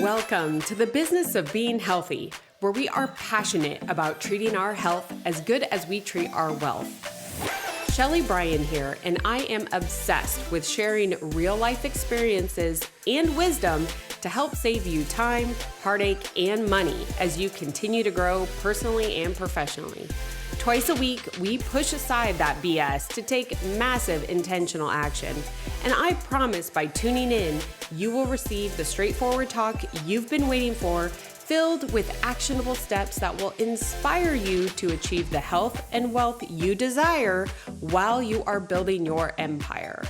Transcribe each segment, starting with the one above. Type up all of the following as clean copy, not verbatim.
Welcome to the business of being healthy, where we are passionate about treating our health as good as we treat our wealth. Shelly Bryan here, and I am obsessed with sharing real life experiences and wisdom to help save you time, heartache, and money as you continue to grow personally and professionally. Twice a week, we push aside that BS to take massive intentional action. And I promise by tuning in, you will receive the straightforward talk you've been waiting for, filled with actionable steps that will inspire you to achieve the health and wealth you desire while you are building your empire.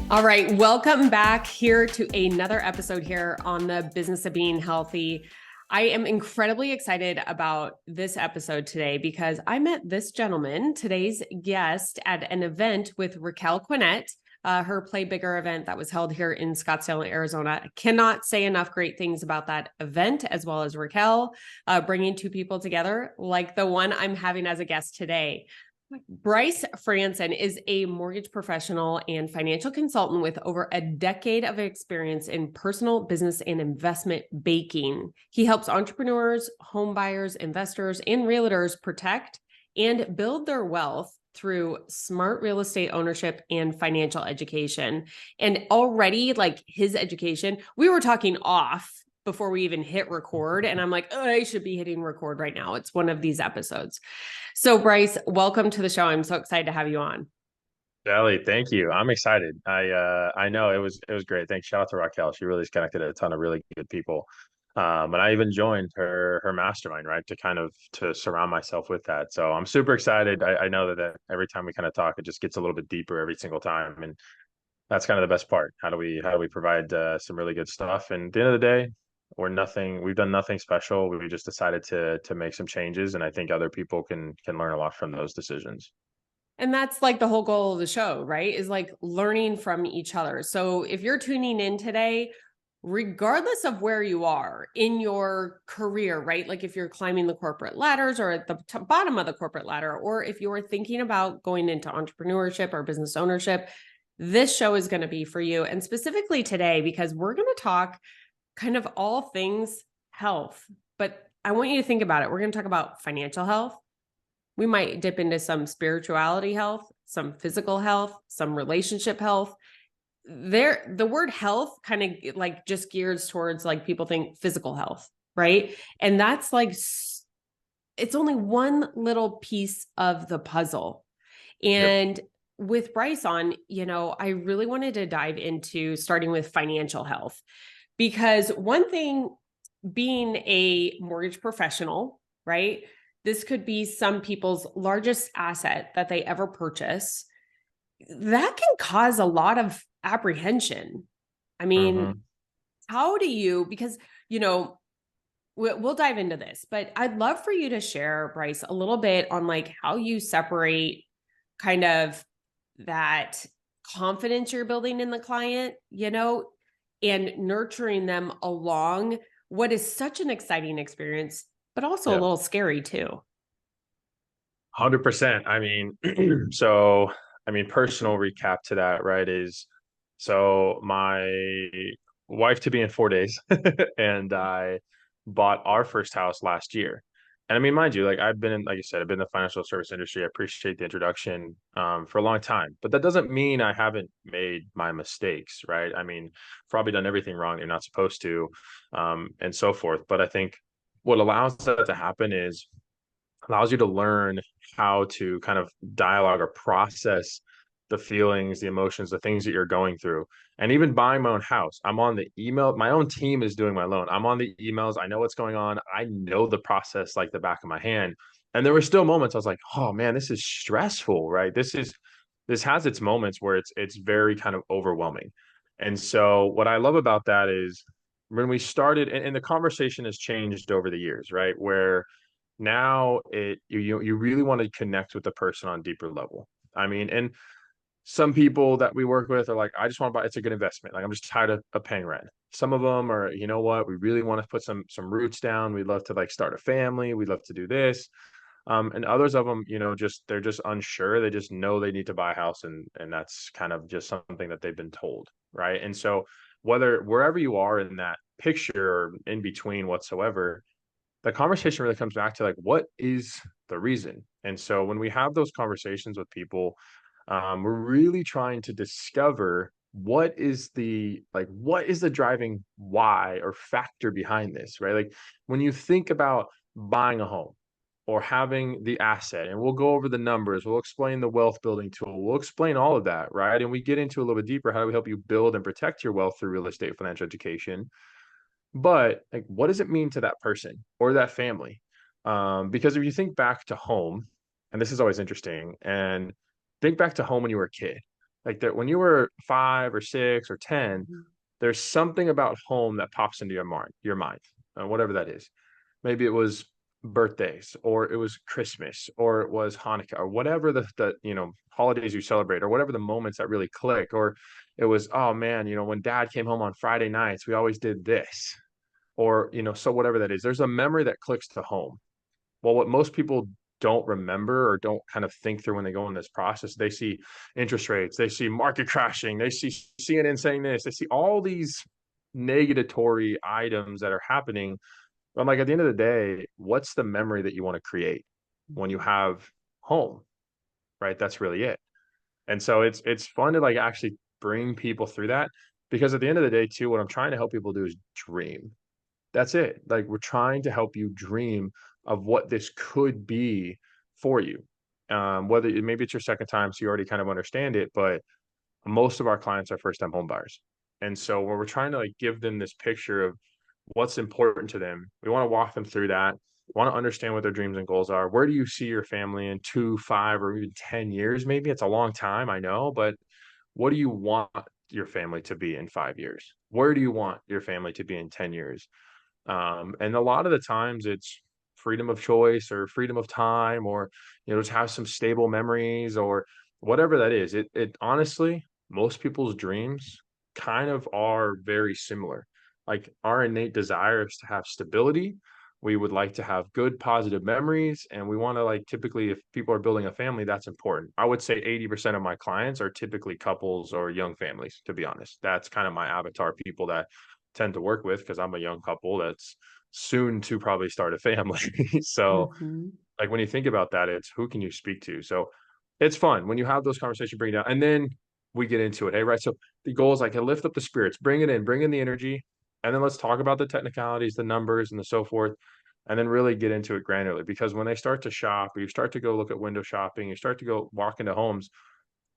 All right, welcome back here to another episode here on the business of being healthy. I am incredibly excited about this episode today because I met this gentleman, today's guest, at an event with Raquel Quinnett, her Play Bigger event that was held here in Scottsdale, Arizona. I cannot say enough great things about that event, as well as Raquel bringing two people together like the one I'm having as a guest today. Bryce Fransen is a mortgage professional and financial consultant with over a decade of experience in personal, business, and investment banking. He helps entrepreneurs, home buyers, investors, and realtors protect and build their wealth through smart real estate ownership and financial education. And already, like his education, we were talking off before we even hit record. And I'm like, oh, I should be hitting record right now. It's one of these episodes. So Bryce, welcome to the show. I'm so excited to have you on. Shelly, thank you. I'm excited. I know it was great. Thanks. Shout out to Raquel. She really has connected a ton of really good people. And I even joined her mastermind, right, to surround myself with that. So I'm super excited. I know that every time we kind of talk, it just gets a little bit deeper every single time. And that's kind of the best part. How do we provide some really good stuff? And at the end of the day, we've done nothing special. We just decided to make some changes, and I think other people can learn a lot from those decisions. And that's like the whole goal of the show, right? Is like learning from each other. So if you're tuning in today, regardless of where you are in your career, right? Like if you're climbing the corporate ladders or at the bottom of the corporate ladder, or if you're thinking about going into entrepreneurship or business ownership, this show is going to be for you. And specifically today, because we're going to talk kind of all things health, but I want you to think about it. We're going to talk about financial health. We might dip into some spirituality health, some physical health, some relationship health. The word health kind of like just gears towards like people think physical health, right? And that's like, it's only one little piece of the puzzle. Yep. And with Bryce on, I really wanted to dive into starting with financial health because one thing, being a mortgage professional, right? This could be some people's largest asset that they ever purchase. That can cause a lot of apprehension. I mean, hmm how do you, because, we'll dive into this, but I'd love for you to share, Bryce, a little bit on like how you separate kind of that confidence you're building in the client, and nurturing them along what is such an exciting experience, but also a Yep. little scary too. 100%. Personal recap to that, right, is so my wife to be in 4 days, and I bought our first house last year. And I mean, mind you, like you said, I've been in the financial service industry. I appreciate the introduction for a long time, but that doesn't mean I haven't made my mistakes, right? I mean, probably done everything wrong you're not supposed to, and so forth. But I think what allows that to happen is allows you to learn how to kind of dialogue or process the feelings, the emotions, the things that you're going through. And even buying my own house, I'm on the email. My own team is doing my loan. I'm on the emails. I know what's going on. I know the process like the back of my hand. And there were still moments I was like, oh man, this is stressful, right? This has its moments where it's very kind of overwhelming. And so what I love about that is when we started, and the conversation has changed over the years, right? Where now you really want to connect with the person on a deeper level. I mean, and some people that we work with are like, I just want to buy, it's a good investment. Like I'm just tired of paying rent. Some of them are, you know what, we really want to put some roots down. We'd love to like start a family. We'd love to do this. And others of them, just they're just unsure. They just know they need to buy a house, and that's kind of just something that they've been told, right? And so wherever you are in that picture or in between whatsoever, the conversation really comes back to like, what is the reason? And so when we have those conversations with people, we're really trying to discover what is the driving why or factor behind this, right? Like when you think about buying a home or having the asset, and we'll go over the numbers, we'll explain the wealth building tool, we'll explain all of that, right? And we get into a little bit deeper, how do we help you build and protect your wealth through real estate financial education? But like, what does it mean to that person or that family? Because if you think back to home, and this is always interesting, and think back to home when you were a kid, like that when you were 5 or 6 or 10, there's something about home that pops into your mind, whatever that is. Maybe it was birthdays, or it was Christmas, or it was Hanukkah, or whatever the holidays you celebrate, or whatever the moments that really click, or it was, oh man, when dad came home on Friday nights, we always did this, or so whatever that is, there's a memory that clicks to home. Well, what most people don't remember or don't kind of think through when they go in this process, they see interest rates, they see market crashing, they see CNN saying this, they see all these negatory items that are happening. I'm like, at the end of the day, what's the memory that you want to create when you have home, right? That's really it. And so it's fun to like actually bring people through that, because at the end of the day too, what I'm trying to help people do is dream. That's it. Like we're trying to help you dream of what this could be for you. Maybe it's your second time, so you already kind of understand it, but most of our clients are first time home buyers. And so when we're trying to like give them this picture of what's important to them, we want to walk them through that. We want to understand what their dreams and goals are. Where do you see your family in 2, 5, or even 10 years? Maybe it's a long time, I know, but what do you want your family to be in 5 years? Where do you want your family to be in 10 years? And a lot of the times it's freedom of choice or freedom of time, or just have some stable memories or whatever that is. It honestly, most people's dreams kind of are very similar. Like our innate desire is to have stability. We would like to have good positive memories, and we want to, like, typically if people are building a family, that's important. I would say 80% of my clients are typically couples or young families, to be honest. That's kind of my avatar, people that tend to work with, because I'm a young couple that's soon to probably start a family. So Mm-hmm. like when you think about that, it's who can you speak to? So it's fun when you have those conversations, bring it down, and then we get into it. Hey, right. So the goal is like to lift up the spirits, bring it in, bring in the energy, and then let's talk about the technicalities, the numbers, and the so forth, and then really get into it granularly. Because when they start to shop, or you start to go look at window shopping, you start to go walk into homes,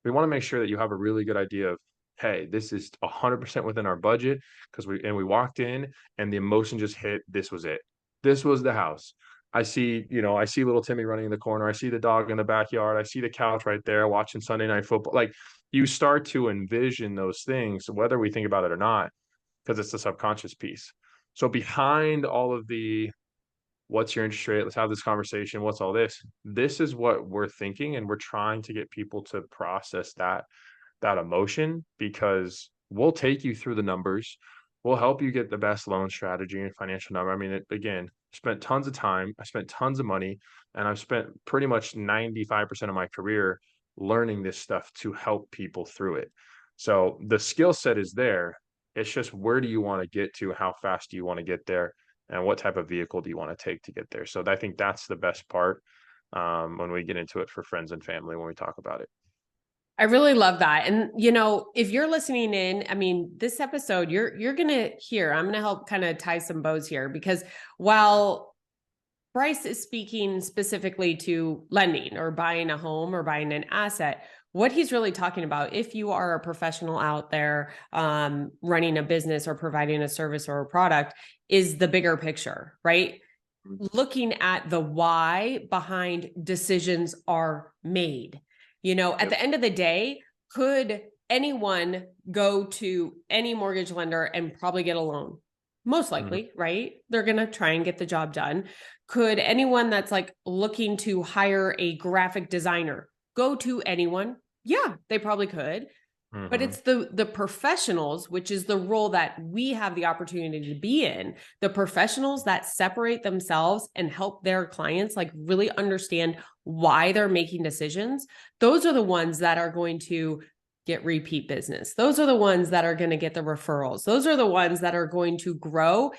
we want to make sure that you have a really good idea of, hey, this is 100% within our budget, because we walked in and the emotion just hit. This was it. This was the house. I see little Timmy running in the corner. I see the dog in the backyard. I see the couch right there watching Sunday Night Football. Like, you start to envision those things, whether we think about it or not, because it's the subconscious piece. So behind all of the what's your interest rate? Let's have this conversation. What's all this? This is what we're thinking, and we're trying to get people to process that emotion, because we'll take you through the numbers. We'll help you get the best loan strategy and financial number. I mean, again, spent tons of time, I spent tons of money, and I've spent pretty much 95% of my career learning this stuff to help people through it. So the skill set is there. It's just, where do you want to get to? How fast do you want to get there? And what type of vehicle do you want to take to get there? So I think that's the best part, when we get into it for friends and family, when we talk about it. I really love that. And if you're listening in, I mean, this episode, you're going to hear, I'm going to help kind of tie some bows here, because while Bryce is speaking specifically to lending or buying a home or buying an asset, what he's really talking about, if you are a professional out there, running a business or providing a service or a product, is the bigger picture, right? Looking at the why behind decisions are made. At the end of the day, could anyone go to any mortgage lender and probably get a loan? Most likely, right? They're going to try and get the job done. Could anyone that's like looking to hire a graphic designer go to anyone? Yeah, they probably could. But Mm-hmm. it's the professionals, which is the role that we have the opportunity to be in, the professionals that separate themselves and help their clients like really understand why they're making decisions. Those are the ones that are going to get repeat business. Those are the ones that are going to get the referrals. Those are the ones that are going to grow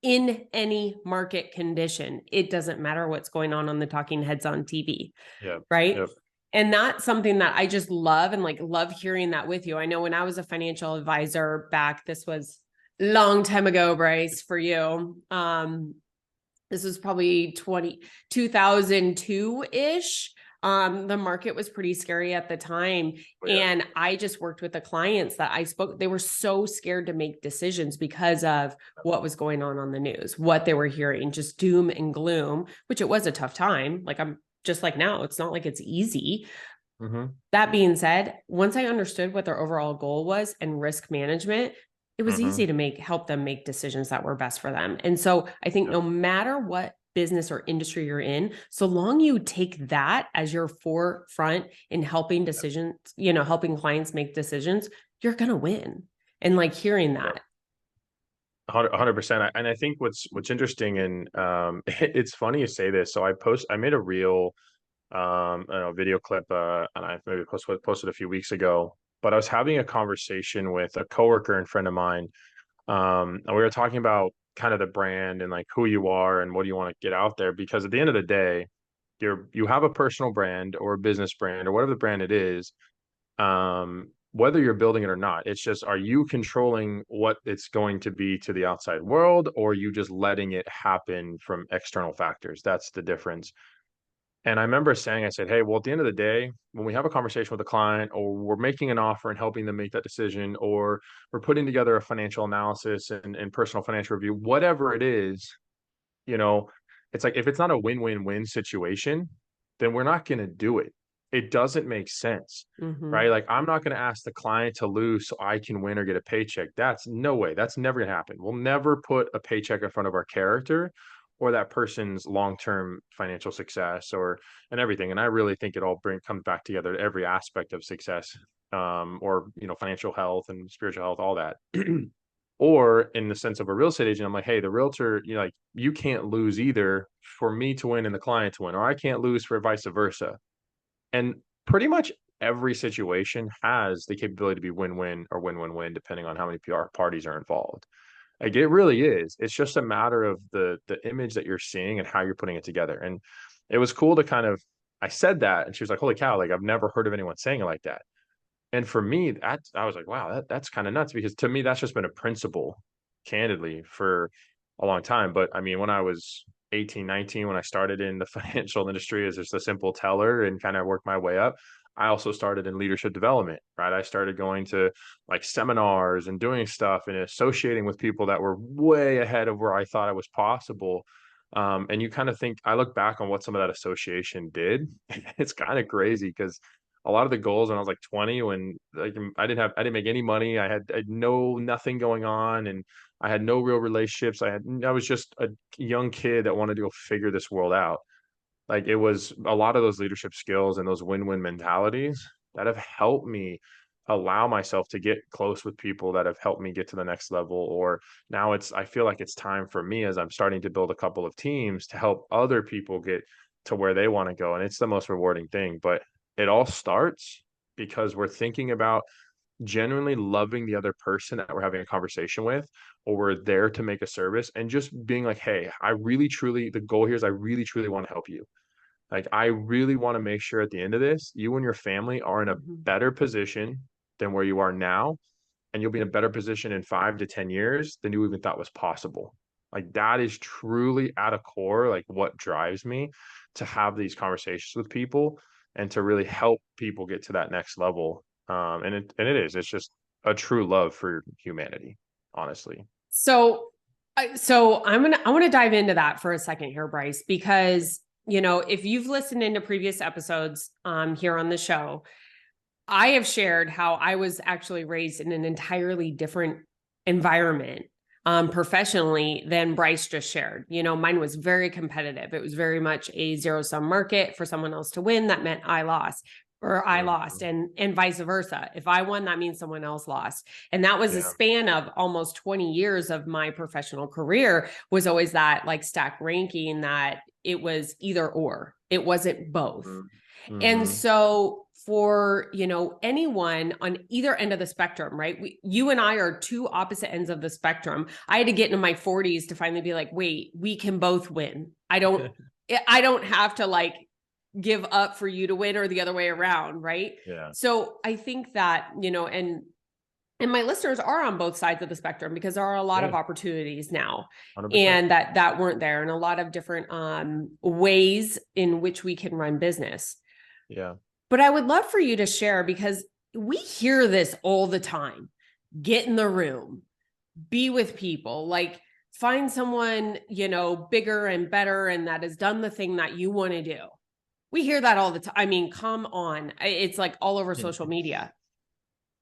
in any market condition. It doesn't matter what's going on the talking heads on TV, Yeah. right? Yep. And that's something that I just love and like love hearing that with you. I know when I was a financial advisor back, this was a long time ago, Bryce, for you. This was probably 2002 ish. The market was pretty scary at the time. Yeah. And I just worked with the clients that I spoke, they were so scared to make decisions because of what was going on the news, what they were hearing, just doom and gloom, which it was a tough time. Like I'm just like now, it's not like it's easy. Mm-hmm. That being said, once I understood what their overall goal was and risk management, it was Mm-hmm. easy to help them make decisions that were best for them. And so I think Yep. no matter what business or industry you're in, so long you take that as your forefront in helping decisions, helping clients make decisions, you're going to win. And like hearing Yep. that. 100%. And I think what's interesting, and it's funny you say this. So I made a reel, video clip, and I maybe posted a few weeks ago. But I was having a conversation with a coworker and friend of mine, and we were talking about kind of the brand and like who you are and what do you want to get out there. Because at the end of the day, you have a personal brand or a business brand or whatever the brand it is, whether you're building it or not. It's just, are you controlling what it's going to be to the outside world, or are you just letting it happen from external factors? That's the difference. And I remember saying, I said, hey, well, at the end of the day, when we have a conversation with a client, or we're making an offer and helping them make that decision, or we're putting together a financial analysis and personal financial review, whatever it is, you know, it's like if it's not a win-win-win situation, then we're not going to do it. It doesn't make sense, Mm-hmm. right? Like I'm not going to ask the client to lose so I can win or get a paycheck. That's no way. That's never going to happen. We'll never put a paycheck in front of our character or that person's long-term financial success or and everything. And I really think it all comes back together to every aspect of success, or financial health and spiritual health, all that. Or in the sense of a real estate agent, I'm like, hey, the realtor, like you can't lose either for me to win and the client to win, or I can't lose for vice versa. And pretty much every situation has the capability to be win-win or win-win-win, depending on how many PR parties are involved. Like it really is. It's just a matter of the image that you're seeing and how you're putting it together. And it was cool to kind of, I said that, and she was like, holy cow, like I've never heard of anyone saying it like that. And for me, that I was like, wow, that's kind of nuts, because to me, that's just been a principle, candidly, for a long time. But I mean, when I was 18, 19, when I started in the financial industry as just a simple teller and kind of worked my way up, I also started in leadership development, right? I started going to like seminars and doing stuff and associating with people that were way ahead of where I thought it was possible. And you kind of think, I look back on what some of that association did. It's kind of crazy because a lot of the goals when I was like 20, when like I didn't make any money. I had nothing going on, and I had no real relationships. I was just a young kid that wanted to go figure this world out. Like it was a lot of those leadership skills and those win-win mentalities that have helped me allow myself to get close with people that have helped me get to the next level. Or now I feel like it's time for me, as I'm starting to build a couple of teams, to help other people get to where they want to go. And it's the most rewarding thing. But it all starts because we're thinking about genuinely loving the other person that we're having a conversation with, or we're there to make a service, and just being like, hey, I really truly, the goal here is I really truly want to help you. Like I really want to make sure at the end of this, you and your family are in a Mm-hmm. better position than where you are now, and you'll be in a better position in 5 to 10 years than you even thought was possible. Like that is truly at a core, like what drives me to have these conversations with people and to really help people get to that next level. It's just a true love for humanity, honestly. So, I want to dive into that for a second here, Bryce, because if you've listened into previous episodes here on the show, I have shared how I was actually raised in an entirely different environment professionally than Bryce just shared. Mine was very competitive. It was very much a zero sum market. For someone else to win, that meant I lost. or I lost, Mhm. and vice versa. If I won, that means someone else lost. And that was a Yeah. span of almost 20 years of my professional career, was always that like stack ranking, that it was either or. It wasn't both. And Mm-hmm. so for, anyone on either end of the spectrum, right? You and I are two opposite ends of the spectrum. I had to get into my 40s to finally be like, wait, we can both win. I don't have to like give up for you to win or the other way around, right? Yeah. So I think that, and my listeners are on both sides of the spectrum, because there are a lot Yeah. of opportunities now, 100%. and that weren't there, and a lot of different ways in which we can run business. Yeah. But I would love for you to share, because we hear this all the time. Get in the room, be with people, like find someone, bigger and better and that has done the thing that you want to do. We hear that all the time. I mean, come on. It's like all over social media.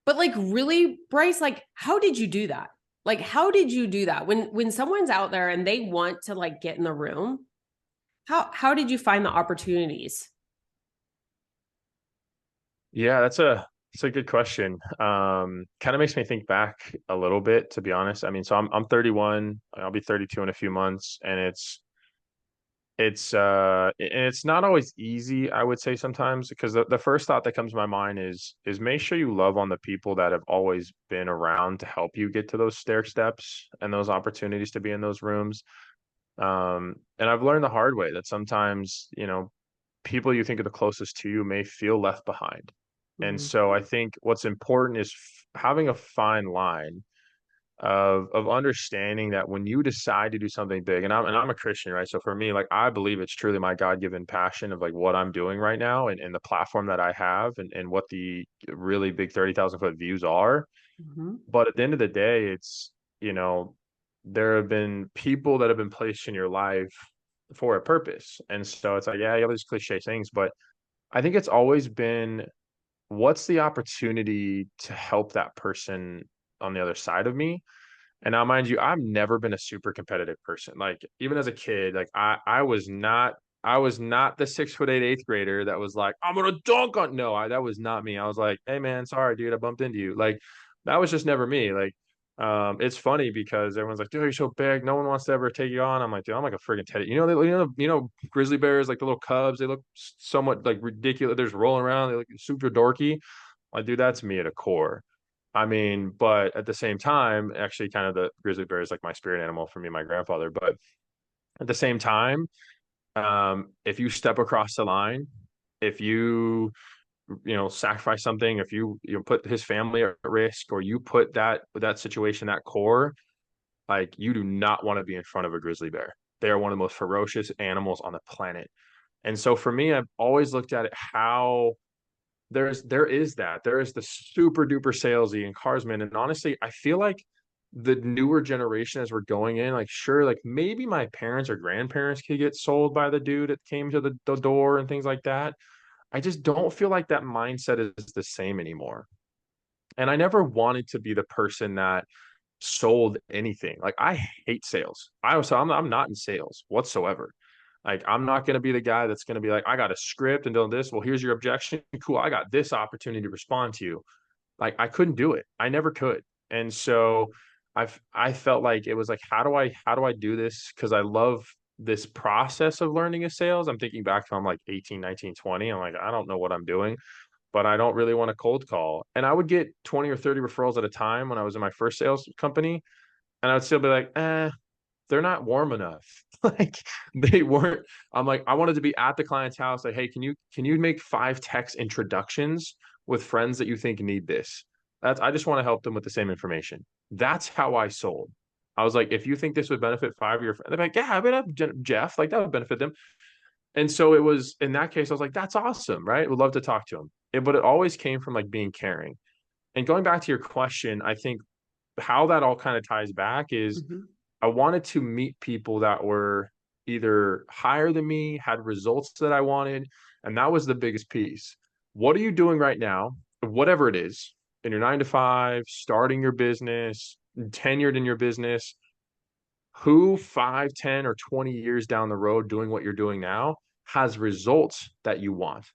But like, really, Bryce, like how did you do that? Like how did you do that when someone's out there and they want to like get in the room? How did you find the opportunities? Yeah, that's a good question. Kind of makes me think back a little bit, to be honest. I mean, so I'm 31, I'll be 32 in a few months, and it's not always easy, I would say sometimes, because the first thought that comes to my mind is make sure you love on the people that have always been around to help you get to those stair steps and those opportunities to be in those rooms. And I've learned the hard way that sometimes, people you think are the closest to you may feel left behind. And Mhm. so I think what's important is having a fine line of understanding that when you decide to do something big, and I'm a Christian, right? So for me, like I believe it's truly my God-given passion of like what I'm doing right now, and the platform that I have, and what the really big 30,000 foot views are. Mhm. But at the end of the day, it's, you know, there have been people that have been placed in your life for a purpose. And so it's like, yeah, you have these cliche things, but I think it's always been, what's the opportunity to help that person on the other side of me? And now, mind you, I've never been a super competitive person. Like even as a kid, like I was not the 6'8" eighth grader that was like, I'm gonna dunk on. No, that was not me. I was like, hey man, sorry, dude, I bumped into you. Like that was just never me. Like, it's funny because everyone's like, dude, you're so big, no one wants to ever take you on. I'm like, dude, I'm like a friggin' teddy. Grizzly bears, like the little cubs, they look somewhat like ridiculous. They're just rolling around, they look super dorky. Like, dude, that's me at a core. I mean, but at the same time, actually, kind of the grizzly bear is like my spirit animal for me and my grandfather. But at the same time, if you step across the line, if you sacrifice something, if you put his family at risk, or you put that situation, that core, like you do not want to be in front of a grizzly bear. They are one of the most ferocious animals on the planet. And so for me, I've always looked at it how there is the super duper salesy and carsman, and honestly I feel like the newer generation as we're going in, like sure, like maybe my parents or grandparents could get sold by the dude that came to the door and things like that. I just don't feel like that mindset is the same anymore, and I never wanted to be the person that sold anything. Like I hate sales. I'm not in sales whatsoever. Like I'm not going to be the guy that's going to be like, I got a script and doing this. Well, here's your objection. Cool. I got this opportunity to respond to you. Like I couldn't do it. I never could. And so I felt like it was like, how do I do this? Because I love this process of learning a sales. I'm thinking back to I'm like 18, 19, 20. I'm like, I don't know what I'm doing, but I don't really want to cold call. And I would get 20 or 30 referrals at a time when I was in my first sales company. And I would still be like, they're not warm enough. Like they weren't. I'm like, I wanted to be at the client's house. Like, hey, can you make 5 text introductions with friends that you think need this? I just want to help them with the same information. That's how I sold. I was like, if you think this would benefit 5 of your friends, they're like, yeah, I mean, Jeff, like that would benefit them. And so it was in that case, I was like, that's awesome, right? Would love to talk to them. But it always came from like being caring. And going back to your question, I think how that all kind of ties back is Mhm. I wanted to meet people that were either higher than me, had results that I wanted. And that was the biggest piece. What are you doing right now? Whatever it is, in your 9 to 5, starting your business, tenured in your business, who 5, 10, or 20 years down the road doing what you're doing now has results that you want.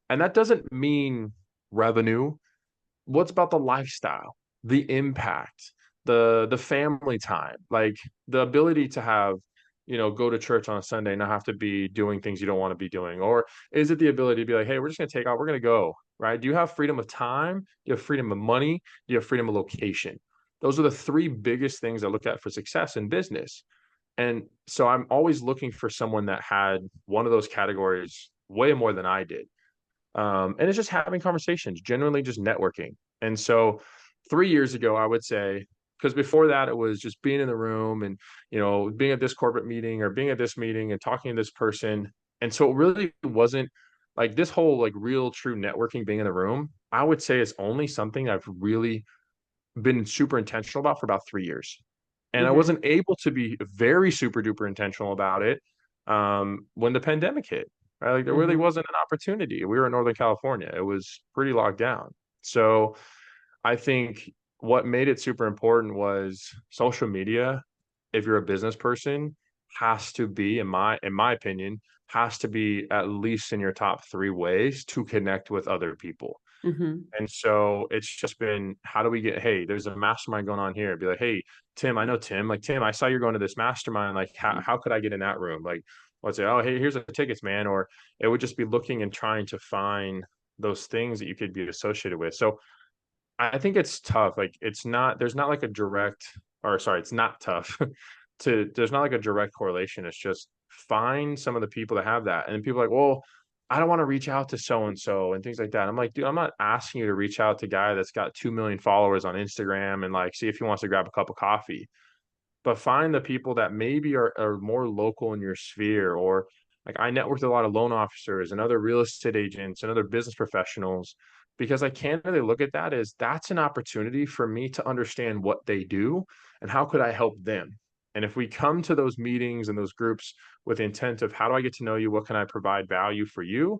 And that doesn't mean revenue. What's about the lifestyle, the impact, the family time, like the ability to have, go to church on a Sunday, not have to be doing things you don't want to be doing? Or is it the ability to be like, hey, we're just gonna take off, we're gonna go, right? Do you have freedom of time? Do you have freedom of money? Do you have freedom of location? Those are the three biggest things I look at for success in business. And so I'm always looking for someone that had one of those categories way more than I did. And it's just having conversations, generally just networking. And so 3 years ago, I would say, because before that, it was just being in the room and, being at this corporate meeting or being at this meeting and talking to this person. And so it really wasn't like this whole like real true networking being in the room. I would say it's only something I've really been super intentional about for about 3 years. And I Mm-hmm. wasn't able to be very super duper intentional about it when the pandemic hit. Right? Like there really Mm-hmm. wasn't an opportunity. We were in Northern California. It was pretty locked down. So I think what made it super important was social media, if you're a business person, has to be, in my opinion, has to be at least in your top three ways to connect with other people. Mm-hmm. And so it's just been, how do we get, hey, there's a mastermind going on here. Be like, hey, Tim, I know Tim. Like, Tim, I saw you're going to this mastermind. Like, how could I get in that room? Like, let's say, oh, hey, here's the tickets, man. Or it would just be looking and trying to find those things that you could be associated with. So I think it's tough. Like it's not, there's not like a direct, or sorry, it's not tough there's not like a direct correlation. It's just find some of the people that have that. And people are like, well, I don't want to reach out to so and so and things like that. I'm like, dude, I'm not asking you to reach out to a guy that's got 2 million followers on Instagram and like see if he wants to grab a cup of coffee, but find the people that maybe are more local in your sphere. Or like I network with a lot of loan officers and other real estate agents and other business professionals, because I can't really look at that as that's an opportunity for me to understand what they do and how could I help them. And if we come to those meetings and those groups with the intent of how do I get to know you, what can I provide value for you,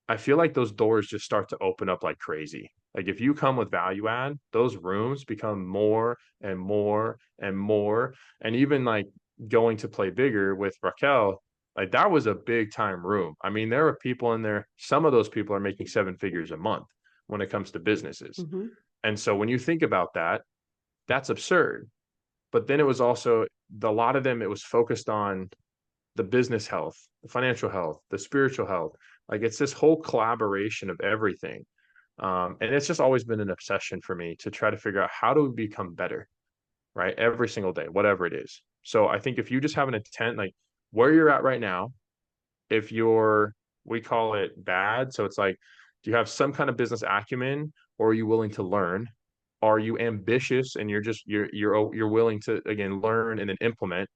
I feel like those doors just start to open up like crazy. Like if you come with value add, those rooms become more and more and more. And even like going to play bigger with Raquel, like that was a big time room. I mean, there are people in there, some of those people are making seven figures a month when it comes to businesses. Mm-hmm. And so when you think about that, that's absurd. But then it was also a lot of them, it was focused on the business health, the financial health, the spiritual health. Like it's this whole collaboration of everything. And it's just always been an obsession for me to try to figure out how to become better, right? Every single day, whatever it is. So I think if you just have an intent, like where you're at right now, if you're, we call it bad. So it's like, do you have some kind of business acumen or are you willing to learn? Are you ambitious and you're willing to again learn and then implement?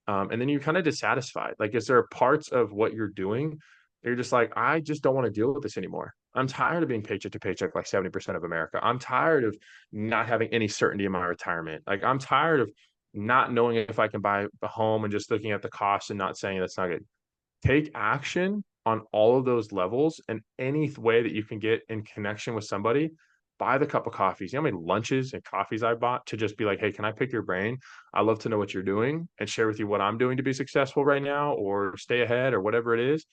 And then you're kind of dissatisfied. Like, is there parts of what you're doing that you're just like, I just don't want to deal with this anymore. I'm tired of being paycheck to paycheck like 70% of America. I'm tired of not having any certainty in my retirement. Like, I'm tired of not knowing if I can buy a home and just looking at the cost and not saying that's not good. Take action on all of those levels, and any way that you can get in connection with somebody, buy the cup of coffees. You know how many lunches and coffees I bought to just be like, hey, can I pick your brain? I love to know what you're doing and share with you what I'm doing to be successful right now or stay ahead or whatever it is.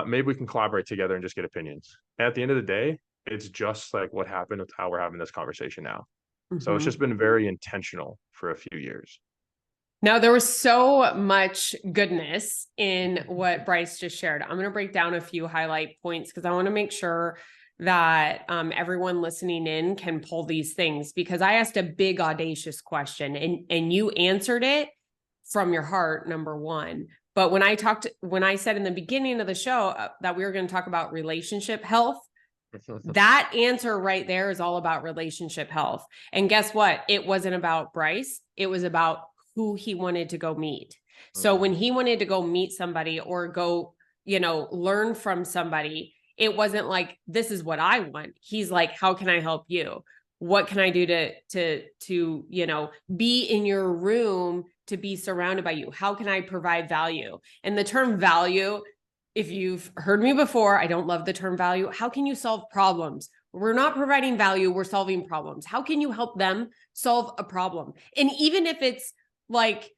Maybe we can collaborate together and just get opinions. And at the end of the day, it's just like what happened with how we're having this conversation now. So it's Mm-hmm. just been very intentional for a few years. Now, there was so much goodness in what Bryce just shared. I'm going to break down a few highlight points because I want to make sure that everyone listening in can pull these things, because I asked a big, audacious question and you answered it from your heart, number one. But when I said in the beginning of the show that we were going to talk about relationship health, that answer right there is all about relationship health. And guess what? It wasn't about Bryce. It was about who he wanted to go meet. So when he wanted to go meet somebody or go, learn from somebody, it wasn't like, this is what I want. He's like, how can I help you? What can I do to be in your room, to be surrounded by you? How can I provide value? And the term value, if you've heard me before, I don't love the term value. How can you solve problems? We're not providing value, we're solving problems. How can you help them solve a problem? And even if it's like,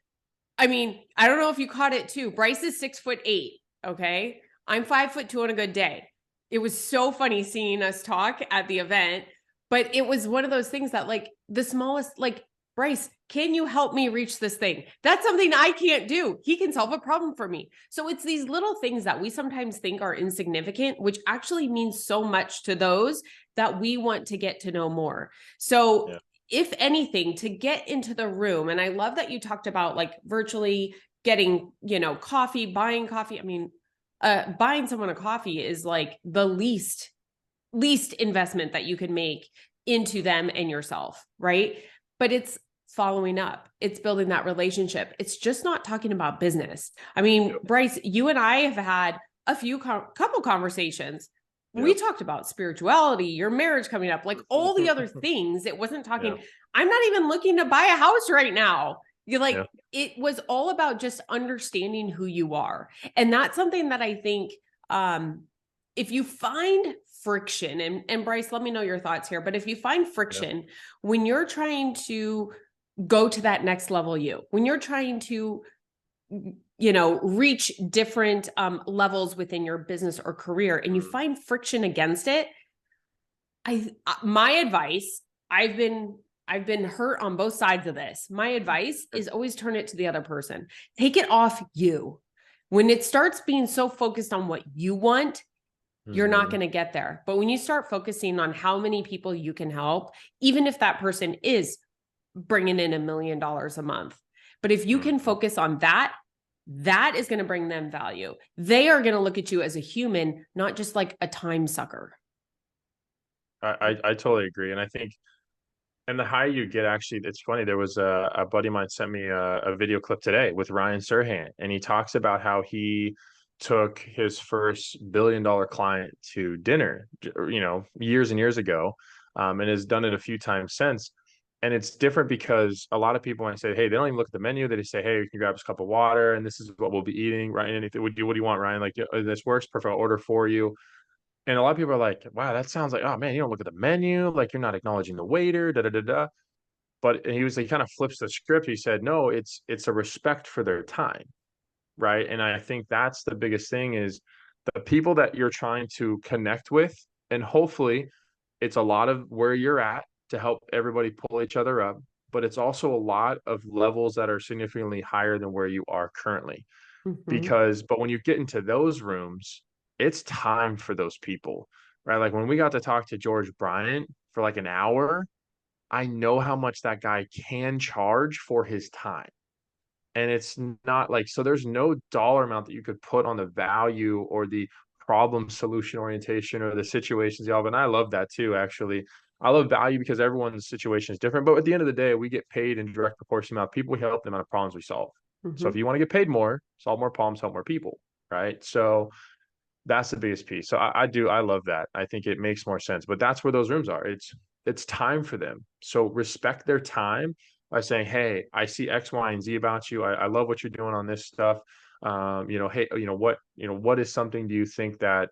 I don't know if you caught it too. Bryce is 6'8". Okay. I'm 5'2" on a good day. it was so funny seeing us talk at the event, but it was one of those things that like the smallest, like, Bryce, can you help me reach this thing? That's something I can't do. He can solve a problem for me. So it's these little things that we sometimes think are insignificant, which actually means so much to those that we want to get to know more. So Yeah. if anything, to get into the room, and I love that you talked about like virtually getting, coffee, buying coffee. I mean, buying someone a coffee is like the least investment that you can make into them and yourself, right? But it's following up, it's building that relationship. It's just not talking about business. I mean, Yep. Bryce, you and I have had a couple conversations. We Yep. talked about spirituality, your marriage coming up, like all the other things. It wasn't Yeah. talking, I'm not even looking to buy a house right now. You like, Yeah. it was all about just understanding who you are. And that's something that I think, if you find friction, and Bryce, let me know your thoughts here, but if you find Yeah. friction when you're trying to go to that next level, when you're trying to, reach different levels within your business or career, and you Mm. find friction against it, my advice, I've been hurt on both sides of this. My advice is always turn it to the other person. Take it off you. When it starts being so focused on what you want, you're not Mhm. going to get there. But when you start focusing on how many people you can help, even if that person is bringing in $1 million a month, but if you can Mhm. focus on that, that is going to bring them value. They are going to look at you as a human, not just like a time sucker. I totally agree. And I think, and the higher you get, actually, it's funny. There was a buddy of mine sent me a video clip today with Ryan Serhant, and he talks about how he took his first $1 billion client to dinner, years and years ago, and has done it a few times since. And it's different because a lot of people, when I say, hey, they don't even look at the menu. They just say, hey, you can grab us a cup of water, and this is what we'll be eating, right? Anything, what do you want, Ryan? Like, this works, perfect. I'll order for you. And a lot of people are like, wow, that sounds like, oh man, you don't look at the menu, like you're not acknowledging the waiter, da da da da. But he kind of flips the script. He said, no, it's a respect for their time, right? And I think that's the biggest thing is the people that you're trying to connect with, and hopefully it's a lot of where you're at to help everybody pull each other up, but it's also a lot of levels that are significantly higher than where you are currently. Mm-hmm. But when you get into those rooms, it's time for those people, right? Like when we got to talk to George Bryant for like an hour, I know how much that guy can charge for his time. And it's not like, so there's no dollar amount that you could put on the value or the problem solution orientation or the situations y'all. And I love that too, actually. I love value because everyone's situation is different. But at the end of the day, we get paid in direct proportion amount of people we help, the amount of problems we solve. So Mm-hmm. if you want to get paid more, solve more problems, help more people, right? So that's the biggest piece. So I love that. I think it makes more sense. But that's where those rooms are. It's time for them. So respect their time by saying, hey, I see X, Y, and Z about you. I love what you're doing on this stuff. Hey, what is something do you think that,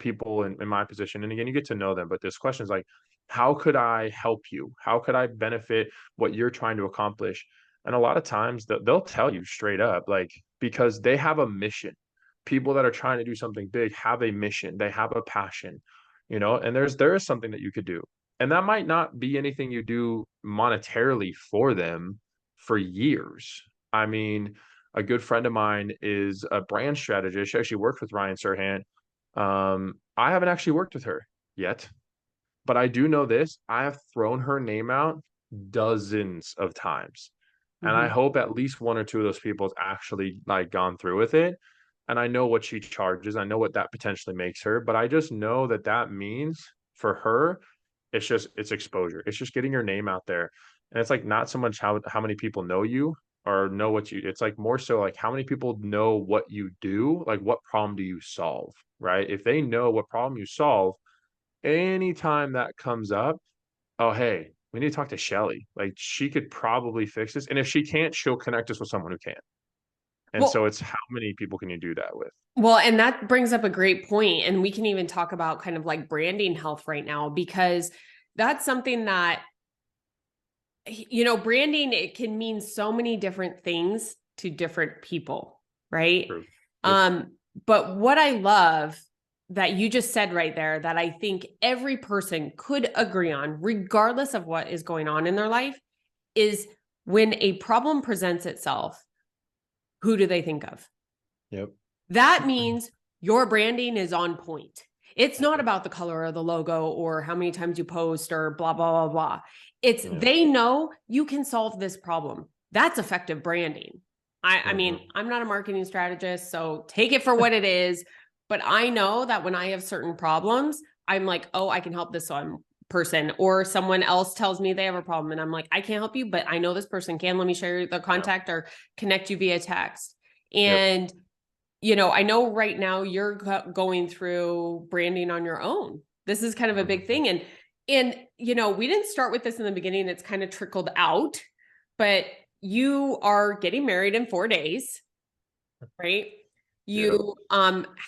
people in my position, and again, you get to know them, but there's questions like, how could I help you? How could I benefit what you're trying to accomplish? And a lot of times they'll tell you straight up, like, because they have a mission. People that are trying to do something big have a mission, they have a passion, and there is something that you could do. And that might not be anything you do monetarily for them for years. I mean, a good friend of mine is a brand strategist. She actually worked with Ryan Serhant. I haven't actually worked with her yet, but I do know this. I have thrown her name out dozens of times. And I Mm-hmm. hope at least one or two of those people has actually like gone through with it. And I know what she charges. I know what that potentially makes her, but I just know that that means for her, it's exposure. It's just getting your name out there. And it's like not so much how many people know you or know what you, it's like more so like how many people know what you do, like what problem do you solve, right? If they know what problem you solve, anytime that comes up, oh, hey, we need to talk to Shelly. Like she could probably fix this. And if she can't, she'll connect us with someone who can. And so Well, it's how many people can you do that with? well, and that brings up a great point, and we can even talk about kind of like branding health right now, because that's something that, branding, it can mean so many different things to different people, right? True. Yep. Um, but what I love that you just said right there that I think every person could agree on, regardless of what is going on in their life, is when a problem presents itself, who do they think of? Yep. That means your branding is on point. It's not Yep. about the color of the logo or how many times you post or blah, blah, blah, blah. It's Yeah. they know you can solve this problem. That's effective branding. I mean, Hmm. I'm not a marketing strategist, so take it for what it is. But I know that when I have certain problems, I'm like, oh, I can help this one person, or someone else tells me they have a problem and I'm like, I can't help you, but I know this person can. Let me share their Yeah. contact or connect you via text. Yep. And I know right now you're going through branding on your own. This is kind of a big Mhm. thing. And we didn't start with this in the beginning. It's kind of trickled out, but you are getting married in 4 days, right? Yep. You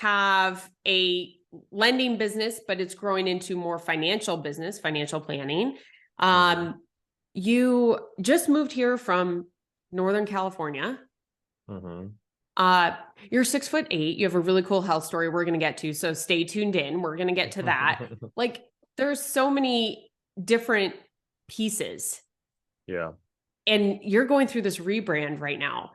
have a lending business, but it's growing into more financial business, financial planning. Hmm. Um, you just moved here from Northern California. Hmm. Uh, you're 6'8". You have a really cool health story we're going to get to. So stay tuned in. We're going to get to that. Like, there's so many different pieces, Yeah. and you're going through this rebrand right now.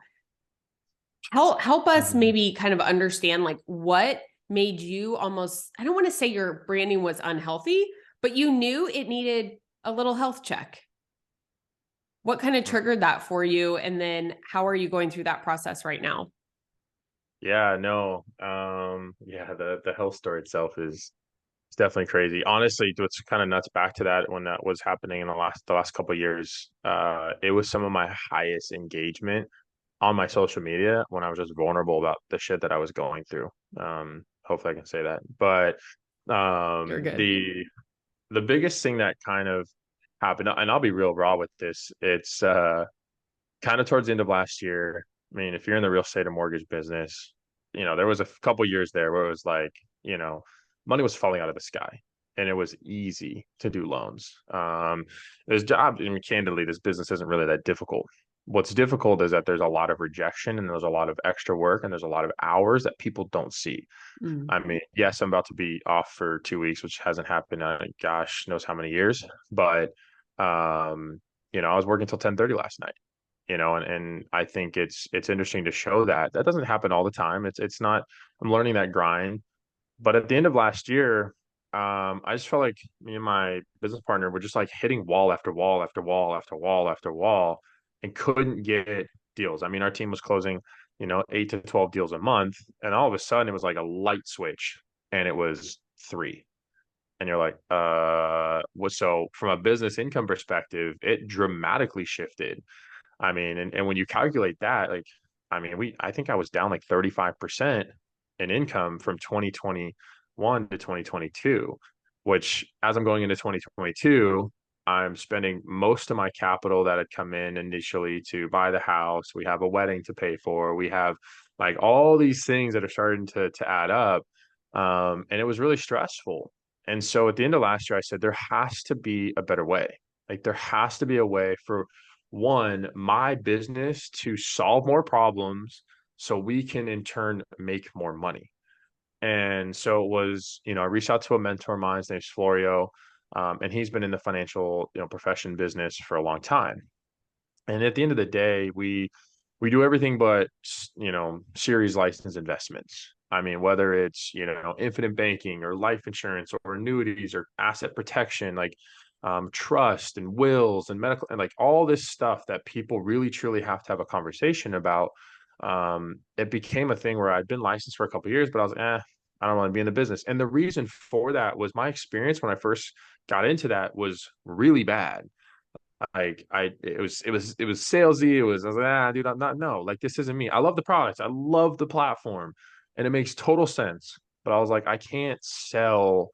Help us Mhm. maybe kind of understand like what made you almost, I don't want to say your branding was unhealthy, but you knew it needed a little health check. What kind of triggered that for you? And then how are you going through that process right now? Yeah, no. Yeah, the health story itself is it's definitely crazy. Honestly, what's kind of nuts back to that when that was happening in the last couple of years, it was some of my highest engagement on my social media when I was just vulnerable about the shit that I was going through. Hopefully I can say that. But You're good. the biggest thing that kind of happened, and I'll be real raw with this, it's kind of towards the end of last year. I mean, if you're in the real estate and mortgage business, there was a couple years there where it was like, you know, money was falling out of the sky and it was easy to do loans. This job, I mean, candidly, this business isn't really that difficult. What's difficult is that there's a lot of rejection and there's a lot of extra work and there's a lot of hours that people don't see. Mm. I mean, yes, I'm about to be off for 2 weeks, which hasn't happened in gosh knows how many years. But I was working till 10:30 last night. And I think it's interesting to show that that doesn't happen all the time. It's not. I'm learning that grind. But at the end of last year, I just felt like me and my business partner were just like hitting wall after wall after wall after wall after wall, and couldn't get deals. I mean, our team was closing, 8 to 12 deals a month, and all of a sudden it was like a light switch, and it was three. And you're like, what? So from a business income perspective, it dramatically shifted. I mean, and when you calculate that, like, I mean, I think I was down like 35% in income from 2021 to 2022, which as I'm going into 2022, I'm spending most of my capital that had come in initially to buy the house. We have a wedding to pay for. We have like all these things that are starting to add up. And it was really stressful. And so at the end of last year, I said, there has to be a better way. Like there has to be a way for one, my business to solve more problems so we can in turn make more money. And so it was, I reached out to a mentor of mine, his name's Florio, and he's been in the financial, profession business for a long time. And at the end of the day, we do everything but series license investments. I mean, whether it's infinite banking or life insurance or annuities or asset protection, like trust and wills and medical and like all this stuff that people really truly have to have a conversation about. It became a thing where I'd been licensed for a couple of years, but I was I don't want to be in the business. And the reason for that was my experience when I first got into that was really bad. Like it was salesy. I was like, dude, I'm not, no, like this isn't me. I love the products. I love the platform and it makes total sense. But I was like, I can't sell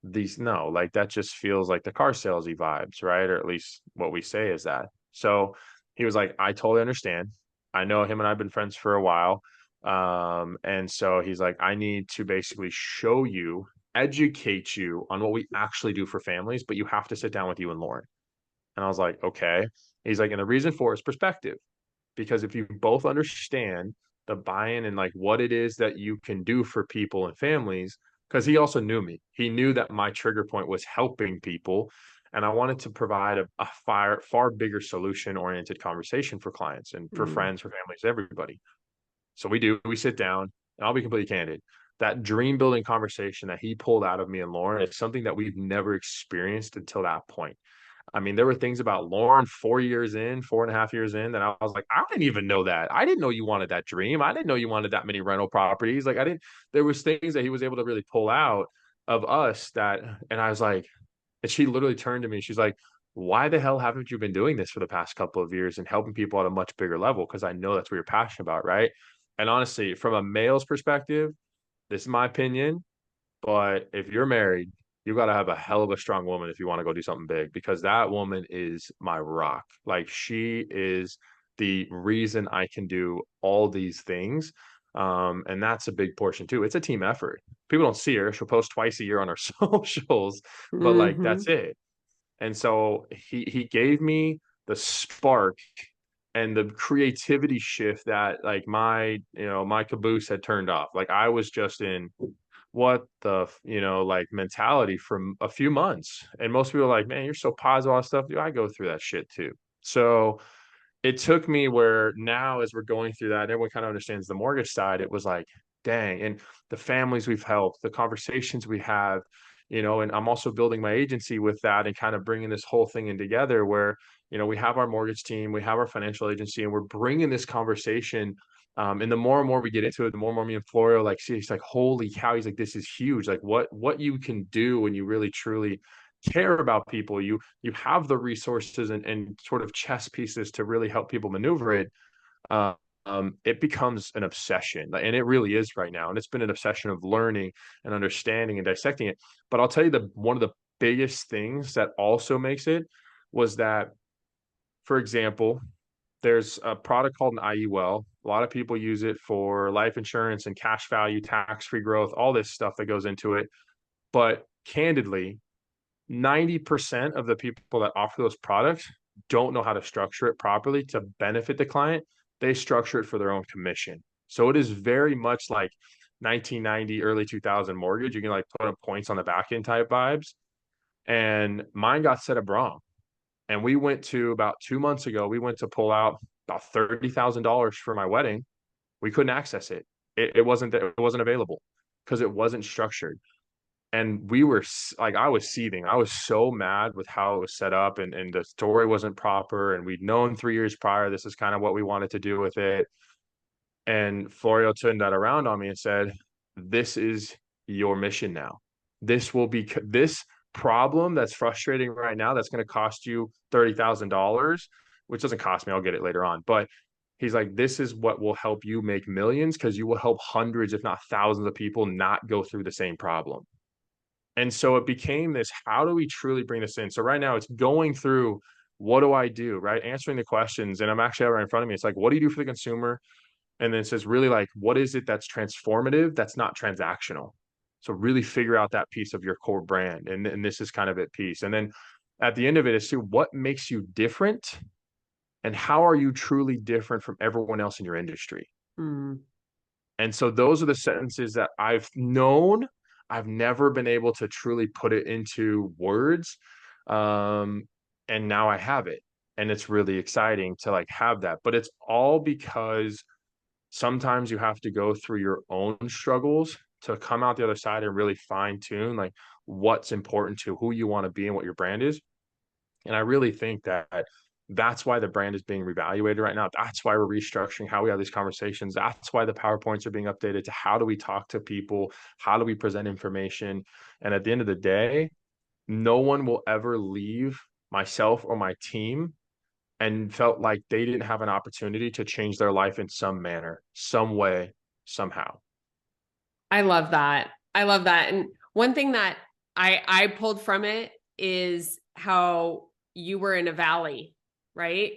these. No, like that just feels like the car salesy vibes, right? Or at least what we say is that. So he was like, I totally understand. I know him and I've been friends for a while. And so he's like, I need to basically show you, educate you on what we actually do for families, but you have to sit down with you and Lauren. And I was like, okay. He's like, and the reason for it is perspective. Because if you both understand the buy-in and like what it is that you can do for people and families, because he also knew me. He knew that my trigger point was helping people. And I wanted to provide far bigger solution oriented conversation for clients and for Mm. friends, for families, everybody. So we sit down, and I'll be completely candid. That dream building conversation that he pulled out of me and Lauren is something that we've never experienced until that point. I mean, there were things about Lauren 4 years in, 4.5 years in, that I was like, I didn't even know that. I didn't know you wanted that dream. I didn't know you wanted that many rental properties. Like, I didn't, there was things that he was able to really pull out of us that, and I was like, and she literally turned to me. She's like, why the hell haven't you been doing this for the past couple of years and helping people at a much bigger level? Because I know that's what you're passionate about, right? And honestly, from a male's perspective, this is my opinion, but if you're married, you got to have a hell of a strong woman if you want to go do something big, because that woman is my rock. Like, she is the reason I can do all these things. And that's a big portion too. It's a team effort. People don't see her. She'll post twice a year on her socials, but like, Hmm. that's it. And so he gave me the spark and the creativity shift that, like, my caboose had turned off. Like, I was just in what the like mentality from a few months. And most people are like, man, you're so positive on stuff. Dude, I go through that shit too. So it took me where now, as we're going through that, everyone kind of understands the mortgage side. It was like, dang. And the families we've helped, the conversations we have, and I'm also building my agency with that and kind of bringing this whole thing in together where, we have our mortgage team, we have our financial agency, and we're bringing this conversation. And the more and more we get into it, the more and more me and Florio like see, he's like, holy cow, he's like, this is huge. Like, what you can do when you really truly care about people, you have the resources and sort of chess pieces to really help people maneuver it. uh, it becomes an obsession, and it really is right now. And it's been an obsession of learning and understanding and dissecting it. But I'll tell you, the one of the biggest things that also makes it was that, for example, there's a product called an IUL. A lot of people use it for life insurance and cash value, tax-free growth, all this stuff that goes into it. But candidly, 90% of the people that offer those products don't know how to structure it properly to benefit the client. They structure it for their own commission. So it is very much like 1990, early 2000 mortgage. You can like put up points on the back end type vibes. And mine got set up wrong. And we went to about 2 months ago, we went to pull out about $30,000 for my wedding. We couldn't access it. It wasn't available because it wasn't structured. And we were like, I was seething. I was so mad with how it was set up, and the story wasn't proper. And we'd known 3 years prior, this is kind of what we wanted to do with it. And Florio turned that around on me and said, this is your mission now. This will be this problem that's frustrating right now, that's going to cost you $30,000, which doesn't cost me. I'll get it later on. But he's like, this is what will help you make millions, because you will help hundreds, if not thousands of people not go through the same problem. And so it became this, how do we truly bring this in? So right now it's going through, what do I do? Right? Answering the questions. And I'm actually right in front of me. It's like, what do you do for the consumer? And then it says, really, like, what is it that's transformative, that's not transactional? So really figure out that piece of your core brand. And this is kind of it piece. And then at the end of it is, see what makes you different and how are you truly different from everyone else in your industry? Mm. And so those are the sentences that I've known. I've never been able to truly put it into words. Um, and now I have it. And it's really exciting to like have that. But it's all because sometimes you have to go through your own struggles to come out the other side and really fine tune like what's important to who you want to be and what your brand is. And I really think that that's why the brand is being reevaluated right now. That's why we're restructuring how we have these conversations. That's why the PowerPoints are being updated to how do we talk to people? How do we present information? And at the end of the day, no one will ever leave myself or my team and felt like they didn't have an opportunity to change their life in some manner, some way, somehow. I love that. I love that. And one thing that I pulled from it is how you were in a valley, right?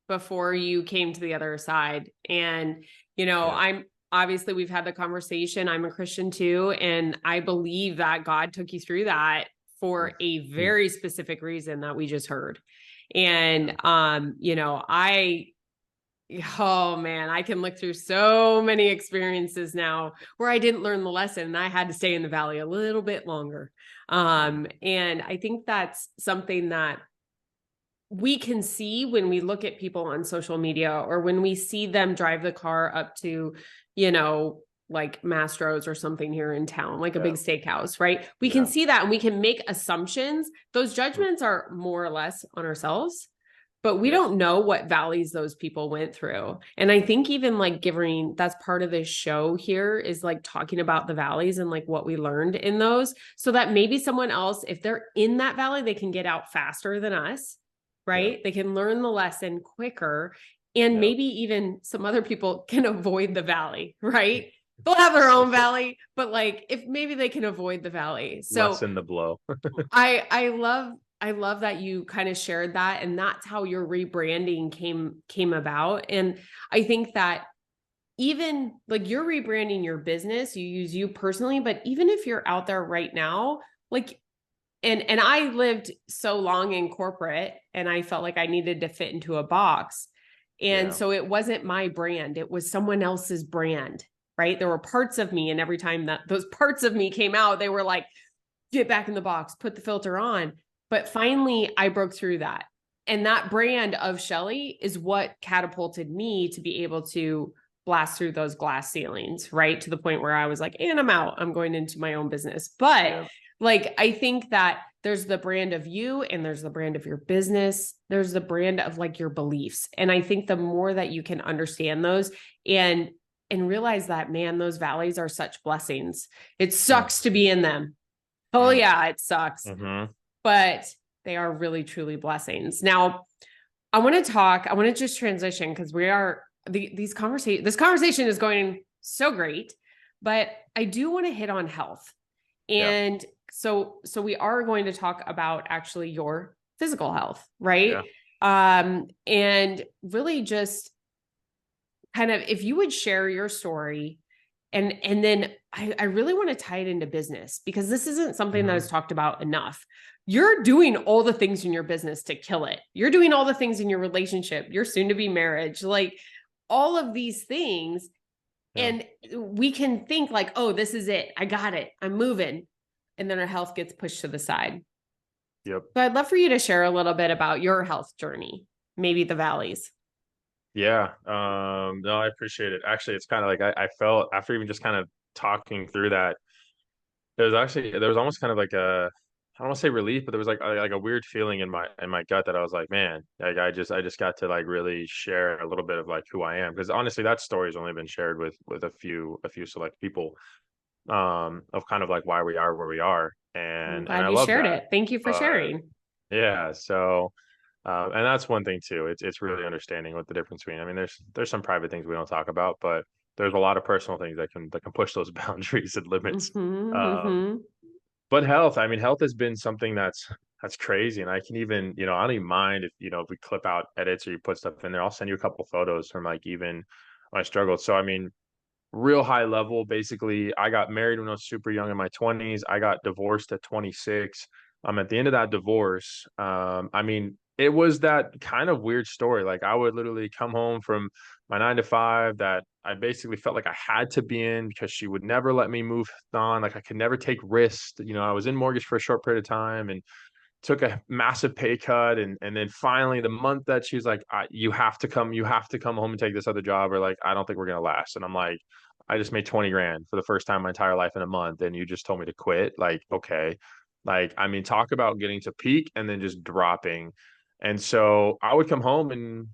Before you came to the other side. And, Yeah. I'm obviously we've had the conversation. I'm a Christian too. And I believe that God took you through that for a very specific reason that we just heard. And, I Oh man, I can look through so many experiences now where I didn't learn the lesson and I had to stay in the valley a little bit longer. And I think that's something that we can see when we look at people on social media or when we see them drive the car up to, you know, like Mastro's or something here in town, like a Yeah. big steakhouse, right? We can Yeah. see that and we can make assumptions. Those judgments are more or less on ourselves, but we Yes. don't know what valleys those people went through. And I think even like giving, that's part of this show here, is like talking about the valleys and like what we learned in those, so that maybe someone else, if they're in that valley, they can get out faster than us, Yeah. right? They can learn the lesson quicker. And Yeah. maybe even some other people can avoid the valley, right? They'll have their own valley, but like if maybe they can avoid the valley. So Lessen the blow. I love that you kind of shared that, and that's how your rebranding came about. And I think that even like you're rebranding your business, you use you personally, but even if you're out there right now, like and I lived so long in corporate and I felt like I needed to fit into a box. And Yeah. so it wasn't my brand, it was someone else's brand, right? There were parts of me, and every time that those parts of me came out, they were like, get back in the box, put the filter on. But finally, I broke through that. And that brand of Shelly is what catapulted me to be able to blast through those glass ceilings, right? To the point where I was like, and I'm out, I'm going into my own business. But Yeah. like, I think that there's the brand of you and there's the brand of your business. There's the brand of like your beliefs. And I think the more that you can understand those and realize that, man, those valleys are such blessings. It Mm. sucks to be in them. Oh Mm. yeah, it sucks, Mm-hmm. but they are really truly blessings. Now, I want to just transition because we are these conversation this conversation is going so great, but I do want to hit on health. Yeah. And so we are going to talk about actually your physical health, right? Yeah. And really just kind of if you would share your story, and then I really want to tie it into business because this isn't something that Mm-hmm. is talked about enough. You're doing all the things in your business to kill it. You're doing all the things in your relationship, your soon to be marriage, like all of these things. Yeah. And we can think like, oh, this is it. I got it. I'm moving. And then our health gets pushed to the side. Yep. So I'd love for you to share a little bit about your health journey, maybe the valleys. Yeah. No, I appreciate it. Actually, it's kind of like I felt after even just kind of talking through that, there was almost kind of like I don't want to say relief, but there was like a weird feeling in my gut that I was like, man, like I just got to like really share a little bit of like who I am, because honestly that story's only been shared with a few select people, of kind of like why we are where we are, I'm and glad I you love shared that. it. Thank you for But sharing. yeah, so and that's one thing too. It's really understanding what the difference between. I mean, there's some private things we don't talk about, but there's a lot of personal things that can push those boundaries and limits. Mm-hmm, Um, mm-hmm. but health, I mean, health has been something that's crazy, and I can even, I don't even mind if we clip out edits or you put stuff in there. I'll send you a couple photos from like even when I struggled. So I mean, real high level. Basically, I got married when I was super young in my 20s. I got divorced at 26. At the end of that divorce, I mean, it was that kind of weird story. Like I would literally come home from my 9 to 5 that I basically felt like I had to be in because she would never let me move on. Like I could never take risks. I was in mortgage for a short period of time and took a massive pay cut, and then finally the month that she's like, you have to come home and take this other job, or like I don't think we're gonna last. And I'm like, I just made 20 grand for the first time in my entire life in a month, and you just told me to quit. Like, okay. Like, I mean, talk about getting to peak and then just dropping. And so I would come home and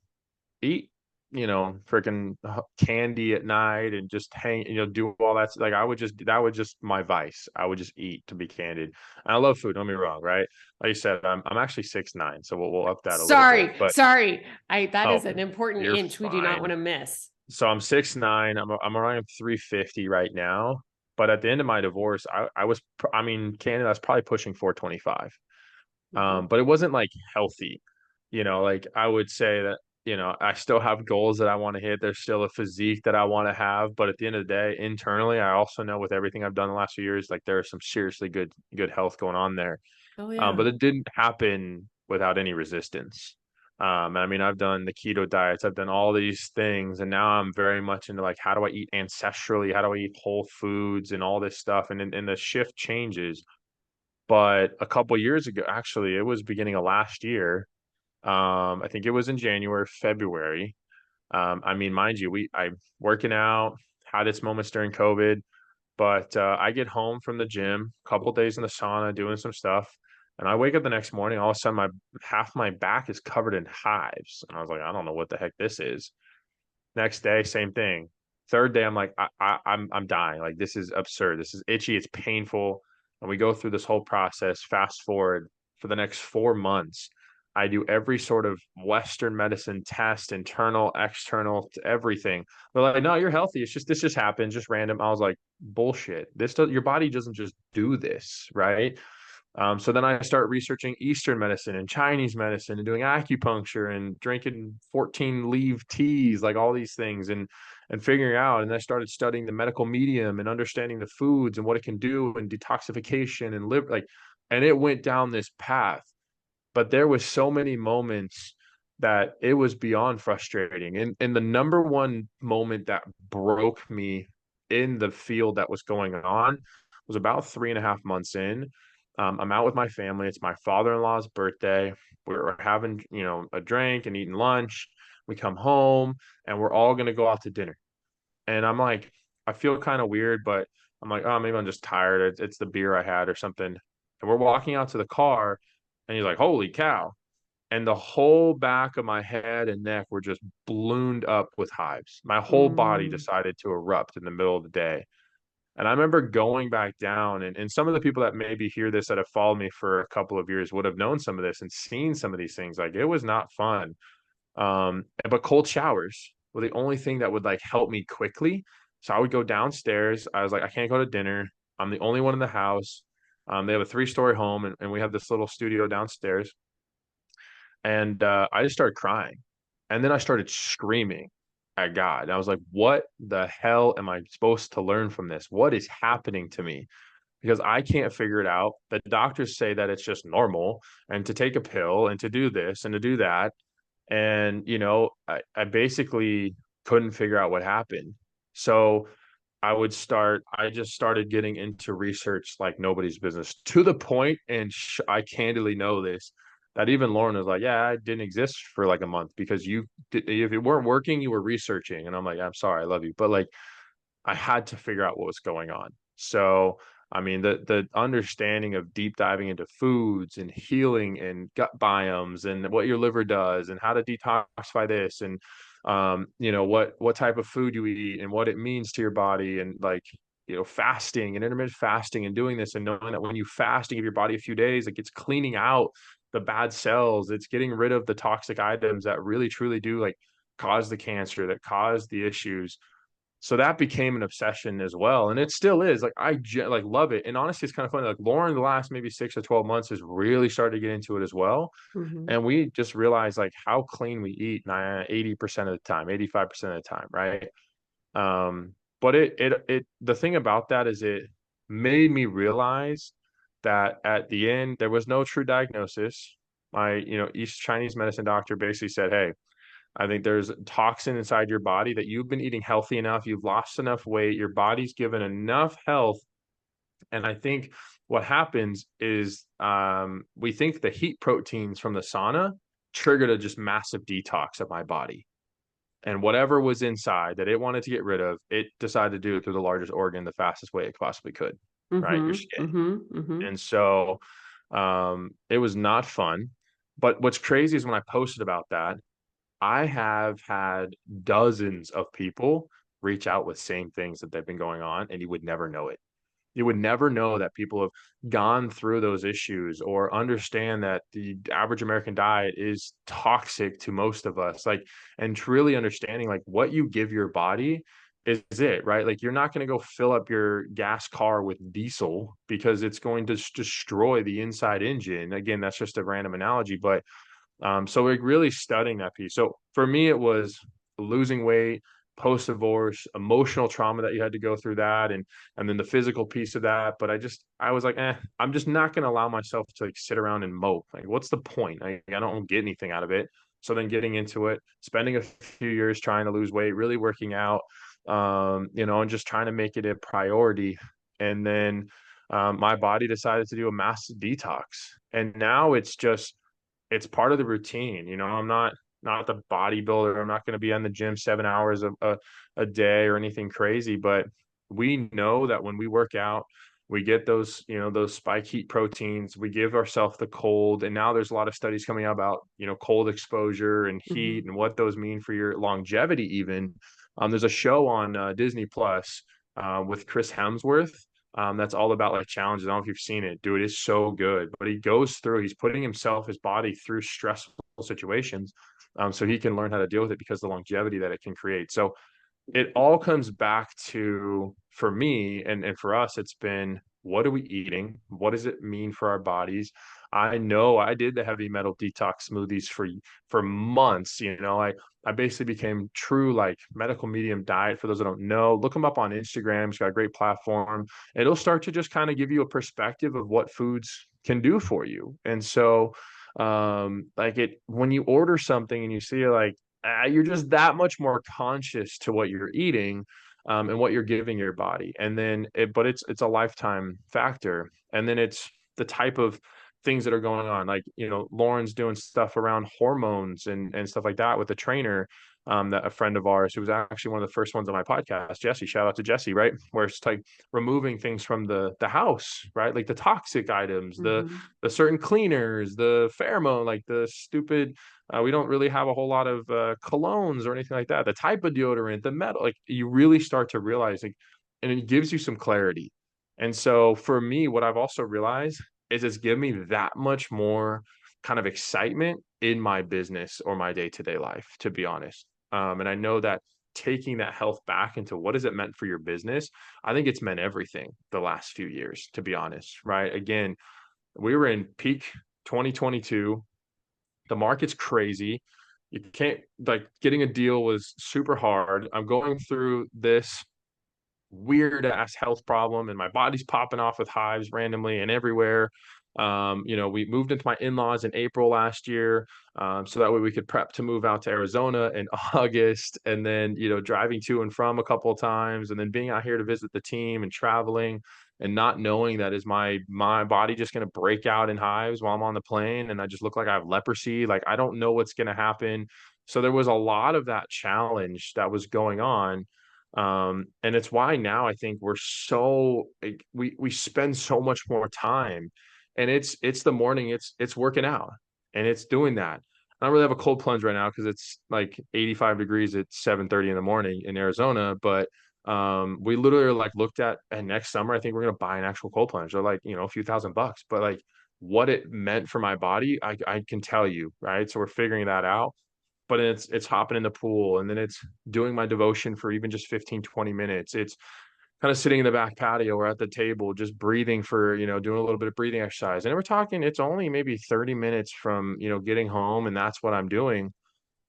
eat, freaking candy at night and just hang, do all that. Like that would just my vice. I would just eat, to be candid. And I love food, don't get me wrong, right? Like you said, I'm actually 6'9", so we'll up that a little bit. Sorry, But sorry. I that oh, is an important you're inch we do not fine. want to miss. So I'm 6'9". I'm around 350 right now. But at the end of my divorce, I was, I mean, Canada, that's probably pushing 425. Mhm. But it wasn't like healthy. Like I would say that, I still have goals that I want to hit. There's still a physique that I want to have. But at the end of the day, internally, I also know with everything I've done the last few years, like there is some seriously good health going on there. Oh yeah. But it didn't happen without any resistance. And I mean, I've done the keto diets, I've done all these things, and now I'm very much into like, how do I eat ancestrally? How do I eat whole foods and all this stuff? And the shift changes. But a couple years ago, actually, it was beginning of last year. I think it was in January, February. I mean, mind you, I'm working out, had its moments during COVID, but I get home from the gym, a couple days in the sauna, doing some stuff, and I wake up the next morning. All of a sudden, my half my back is covered in hives, and I was like, I don't know what the heck this is. Next day, same thing. Third day, I'm like, I'm dying. Like this is absurd. This is itchy. It's painful. And we go through this whole process. Fast forward for the next 4 months, I do every sort of Western medicine test, internal, external, to everything. They're like, no, you're healthy. It's just this just happens, just random. I was like, bullshit. Your body doesn't just do this, right? So then I start researching Eastern medicine and Chinese medicine and doing acupuncture and drinking 14 leaf teas, like all these things and figuring out. And I started studying the medical medium and understanding the foods and what it can do and detoxification and liver, like, and it went down this path. But there was so many moments that it was beyond frustrating. And the number one moment that broke me in the field that was going on was about 3.5 months in. I'm out with my family. It's my father-in-law's birthday. We're having, a drink and eating lunch. We come home and we're all gonna go out to dinner. And I'm like, I feel kind of weird, but I'm like, oh, maybe I'm just tired. It's the beer I had or something. And we're walking out to the car, and he's like, holy cow. And the whole back of my head and neck were just ballooned up with hives. My whole body Mm. decided to erupt in the middle of the day. And I remember going back down, and some of the people that maybe hear this that have followed me for a couple of years would have known some of this and seen some of these things. Like it was not fun. But cold showers were the only thing that would like help me quickly. So I would go downstairs. I was like, I can't go to dinner. I'm the only one in the house. They have a 3-story home, and we have this little studio downstairs. And I just started crying. And then I started screaming at God. And I was like, what the hell am I supposed to learn from this? What is happening to me? Because I can't figure it out. The doctors say that it's just normal and to take a pill and to do this and to do that. And, I basically couldn't figure out what happened. So I just started getting into research like nobody's business to the point, and I candidly know this, that even Lauren was like, yeah, I didn't exist for like a month because if it weren't working, you were researching. And I'm like, I'm sorry, I love you. But like, I had to figure out what was going on. So, I mean, the understanding of deep diving into foods and healing and gut biomes and what your liver does and how to detoxify this and what type of food you eat and what it means to your body and like fasting and intermittent fasting and doing this and knowing that when you fast and give your body a few days, like it's cleaning out the bad cells, it's getting rid of the toxic items that really truly do like cause the cancer, that cause the issues. So that became an obsession as well, and it still is. Like like love it, and honestly, it's kind of funny. Like Lauren, the last maybe 6 or 12 months has really started to get into it as well, Hmm. and we just realized like how clean we eat 80% of the time, 85% of the time, right? But the thing about that is it made me realize that at the end there was no true diagnosis. My East Chinese medicine doctor basically said, "Hey, I think there's toxin inside your body that you've been eating healthy enough, you've lost enough weight, your body's given enough health." And I think what happens is we think the heat proteins from the sauna triggered a just massive detox of my body. And whatever was inside that it wanted to get rid of, it decided to do it through the largest organ the fastest way it possibly could, right? Your Hmm. skin. Hmm. Hmm. And so it was not fun. But what's crazy is when I posted about that, I have had dozens of people reach out with same things that they've been going on, and you would never know it. You would never know that people have gone through those issues or understand that the average American diet is toxic to most of us. Like, and truly understanding like what you give your body is it, right? Like, you're not going to go fill up your gas car with diesel because it's going to destroy the inside engine. Again, that's just a random analogy, but so we're really studying that piece. So for me, it was losing weight, post-divorce, emotional trauma that you had to go through that, and then the physical piece of that. But I was like, I'm just not going to allow myself to like sit around and mope. Like, what's the point? I don't get anything out of it. So then getting into it, spending a few years trying to lose weight, really working out, and just trying to make it a priority. And then my body decided to do a massive detox. And now it's part of the routine. I'm not the bodybuilder. I'm not going to be on the gym 7 hours a day or anything crazy, but we know that when we work out, we get those spike heat proteins, we give ourselves the cold. And now there's a lot of studies coming out about, cold exposure and heat Hmm. and what those mean for your longevity even. There's a show on Disney Plus with Chris Hemsworth. That's all about like challenges. I don't know if you've seen it, dude. It's so good. But he's putting himself, his body through stressful situations, so he can learn how to deal with it because the longevity that it can create. So it all comes back to, for me and for us, it's been, what are we eating? What does it mean for our bodies? I know I did the heavy metal detox smoothies for months. I basically became true like medical medium diet. For those that don't know, look him up on Instagram. He's got a great platform. It'll start to just kind of give you a perspective of what foods can do for you. And so like it when you order something and you see like you're just that much more conscious to what you're eating, and what you're giving your body. And then but it's a lifetime factor. And then it's the type of things that are going on. Like, Lauren's doing stuff around hormones and stuff like that with a trainer, that a friend of ours who was actually one of the first ones on my podcast, Jesse, shout out to Jesse, right? Where it's like removing things from the house, right? Like the toxic items, Hmm. the certain cleaners, the pheromone, like the stupid we don't really have a whole lot of colognes or anything like that. The type of deodorant, the metal, like you really start to realize, like, and it gives you some clarity. And so for me, what I've also realized is it's given me that much more kind of excitement in my business or my day-to-day life, to be honest. And I know that taking that health back into what has it meant for your business, I think it's meant everything the last few years, to be honest, right? Again, we were in peak 2022. The market's crazy. You can't, like, getting a deal was super hard. I'm going through this weird ass health problem and my body's popping off with hives randomly and everywhere. We moved into my in-laws in April last year, so that way we could prep to move out to Arizona in August, and then driving to and from a couple of times, and then being out here to visit the team and traveling, and not knowing that, is my body just going to break out in hives while I'm on the plane and I just look like I have leprosy. Like, I don't know what's going to happen. So there was a lot of that challenge that was going on, and it's why now I think we're so, like, we spend so much more time, and it's the morning, it's working out, and it's doing that. I don't really have a cold plunge right now because it's like 85 degrees at 7:30 in the morning in Arizona, but we literally like looked at, and next summer I think we're gonna buy an actual cold plunge. They're like, a few $1,000, but like what it meant for my body, I can tell you, right? So we're figuring that out. But it's hopping in the pool, and then it's doing my devotion for even just 15-20 minutes. It's kind of sitting in the back patio or at the table, just breathing for, doing a little bit of breathing exercise. And we're talking, it's only maybe 30 minutes from, getting home, and that's what I'm doing.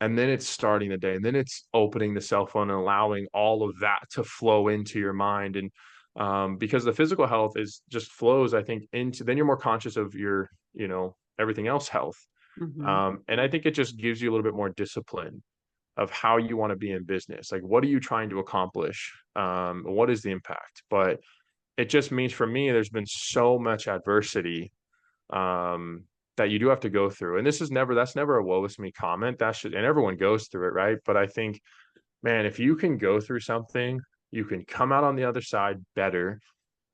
And then it's starting the day, and then it's opening the cell phone and allowing all of that to flow into your mind. And because the physical health is just flows, I think, into, then you're more conscious of your, everything else health. Hmm. And I think it just gives you a little bit more discipline of how you want to be in business. Like, what are you trying to accomplish? What is the impact? But it just means, for me, there's been so much adversity, um, that you do have to go through. And that's never a woe is me comment. And everyone goes through it, right? But I think, man, if you can go through something, you can come out on the other side better.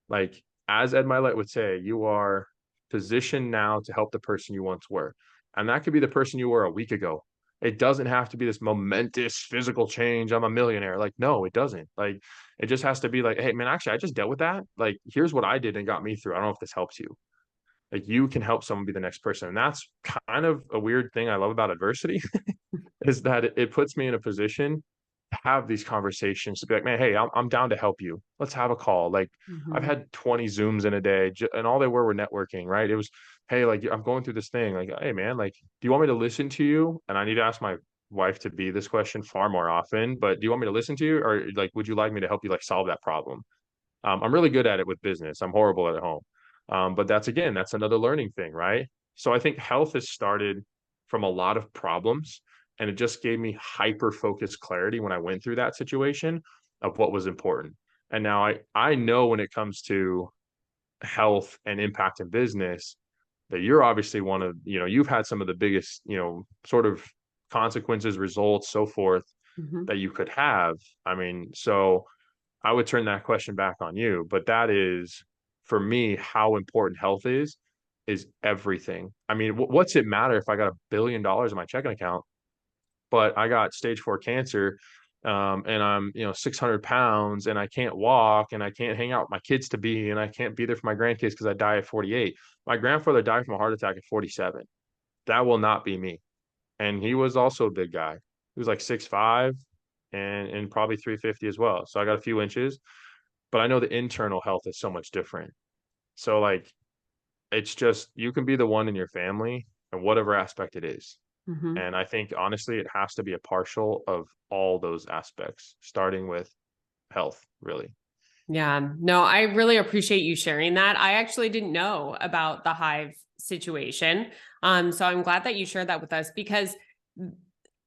Like, as Ed Milet would say, you are positioned now to help the person you once were. And that could be the person you were a week ago. It doesn't have to be this momentous physical change. I'm a millionaire. Like, no, it doesn't. Like, it just has to be like, hey, man, actually, I just dealt with that. Like, here's what I did and got me through. I don't know if this helps you. Like, you can help someone be the next person. And that's kind of a weird thing I love about adversity, is that it puts me in a position to have these conversations, to be like, man, hey, I'm down to help you. Let's have a call. Like, I've Hmm. had 20 Zooms in a day, and all they were networking, right? It was, hey, like, I'm going through this thing. Like, hey, man, like, do you want me to listen to you? And I need to ask my wife to be this question far more often, but do you want me to listen to you, or like, would you like me to help you like solve that problem? I'm really good at it with business. I'm horrible at home. But that's, again, that's another learning thing, right? So I think health has started. from a lot of problems. And it just gave me hyper focused clarity when I went through that situation of what was important. And now I know when it comes to health and impact in business that you're obviously one of, you've had some of the biggest, sort of consequences, results, so forth Mhm. that you could have. I mean, so I would turn that question back on you, but that is for me how important health is everything. I mean, what's it matter if I got $1 billion in my checking account, but I got stage 4 cancer, and I'm 600 pounds and I can't walk and I can't hang out with my kids to be and I can't be there for my grandkids because I die at 48. My grandfather died from a heart attack at 47. That will not be me. And he was also a big guy. He was like 6'5" and probably 350 as well. So I got a few inches, but I know the internal health is so much different. So like it's just you can be the one in your family and whatever aspect it is. Mhm. And I think honestly, it has to be a partial of all those aspects, starting with health, really. Yeah, no, I really appreciate you sharing that. I actually didn't know about the hive situation. So I'm glad that you shared that with us because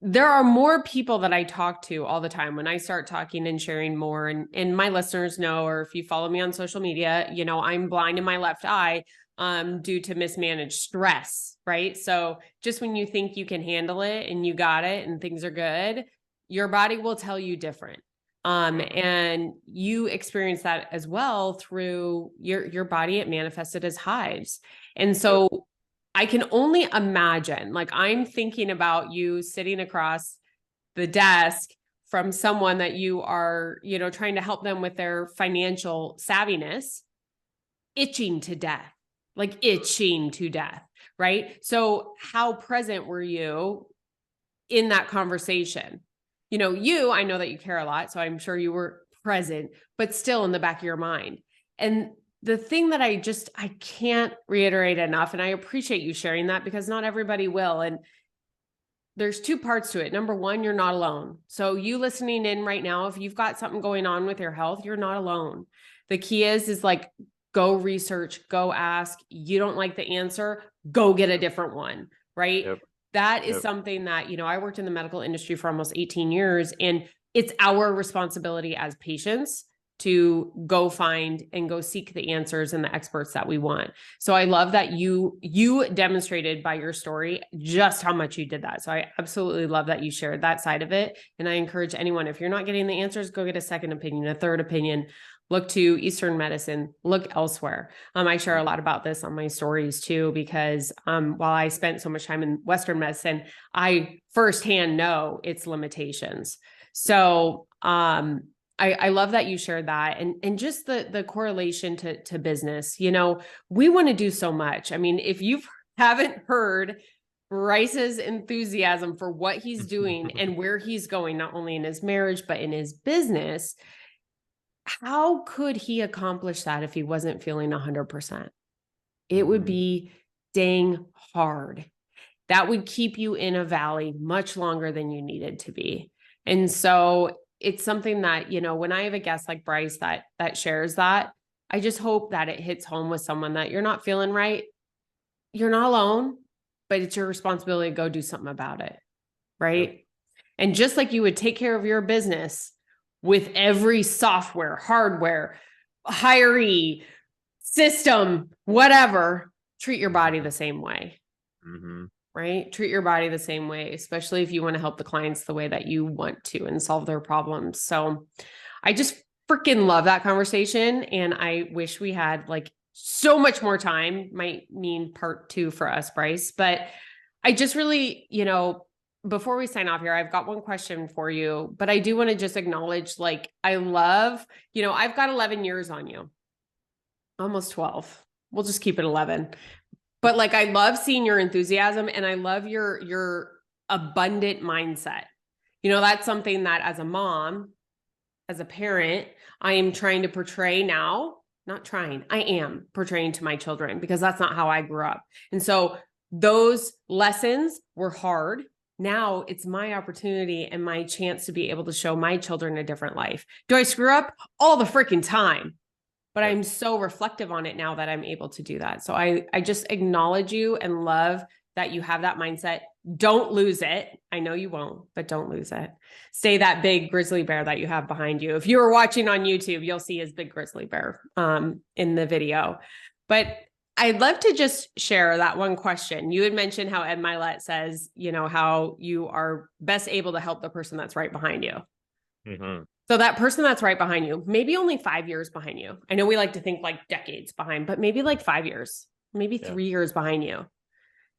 there are more people that I talk to all the time when I start talking and sharing more. And my listeners know, or if you follow me on social media, I'm blind in my left eye due to mismanaged stress, right? So just when you think you can handle it and you got it and things are good, your body will tell you different. And you experience that as well through your body. It manifested as hives. And Yep. so I can only imagine, like I'm thinking about you sitting across the desk from someone that you are, trying to help them with their financial savviness, itching to death, like itching to death, right? So how present were you in that conversation? I know that you care a lot, so I'm sure you were present, but still in the back of your mind. And the thing that I can't reiterate enough, and I appreciate you sharing that because not everybody will. And there's two parts to it. Number one, you're not alone. So you listening in right now, if you've got something going on with your health, you're not alone. The key is like, go research, go ask. You don't like the answer, go get a different one, right? Yep. That is Yep. something that, I worked in the medical industry for almost 18 years, and it's our responsibility as patients to go find and go seek the answers and the experts that we want. So I love that you demonstrated by your story just how much you did that. So I absolutely love that you shared that side of it. And I encourage anyone, if you're not getting the answers, go get a second opinion, a third opinion. Look to Eastern medicine, look elsewhere. I share a lot about this on my stories too, because while I spent so much time in Western medicine, I firsthand know its limitations. So I love that you shared that, and just the correlation to business. We want to do so much. I mean, if you haven't heard Bryce's enthusiasm for what he's doing and where he's going, not only in his marriage, but in his business, how could he accomplish that if he wasn't feeling 100%? It would Mhm. be dang hard. That would keep you in a valley much longer than you needed to be. And so it's something that, when I have a guest like Bryce that shares that, I just hope that it hits home with someone that you're not feeling right. You're not alone, but it's your responsibility to go do something about it. Yep. Right. And just like you would take care of your business with every software, hardware, hiree, system, whatever, treat your body the same way, Mhm. right? Treat your body the same way, especially if you want to help the clients the way that you want to and solve their problems. So I just freaking love that conversation. And I wish we had like so much more time. Might mean part two for us, Bryce. But I just really, before we sign off here, I've got one question for you, but I do want to just acknowledge, like, I love, I've got 11 years on you, almost 12. We'll just keep it 11. But like, I love seeing your enthusiasm, and I love your abundant mindset. That's something that as a mom, as a parent, I am trying to portray now. Not trying, I am portraying to my children, because that's not how I grew up. And so those lessons were hard. Now it's my opportunity and my chance to be able to show my children a different life. Do I screw up all the freaking time? But Yep. I'm so reflective on it now that I'm able to do that. So I just acknowledge you and love that you have that mindset. don't lose it. I know you won't, but don't lose it. Stay that big grizzly bear that you have behind you. If you were watching on YouTube, you'll see his big grizzly bear in the video. But I'd love to just share that one question. You had mentioned how Ed Milet says, how you are best able to help the person that's right behind you. Mm-hmm. So that person that's right behind you, maybe only 5 years behind you. I know we like to think like decades behind, but maybe like 5 years, maybe 3 years behind you,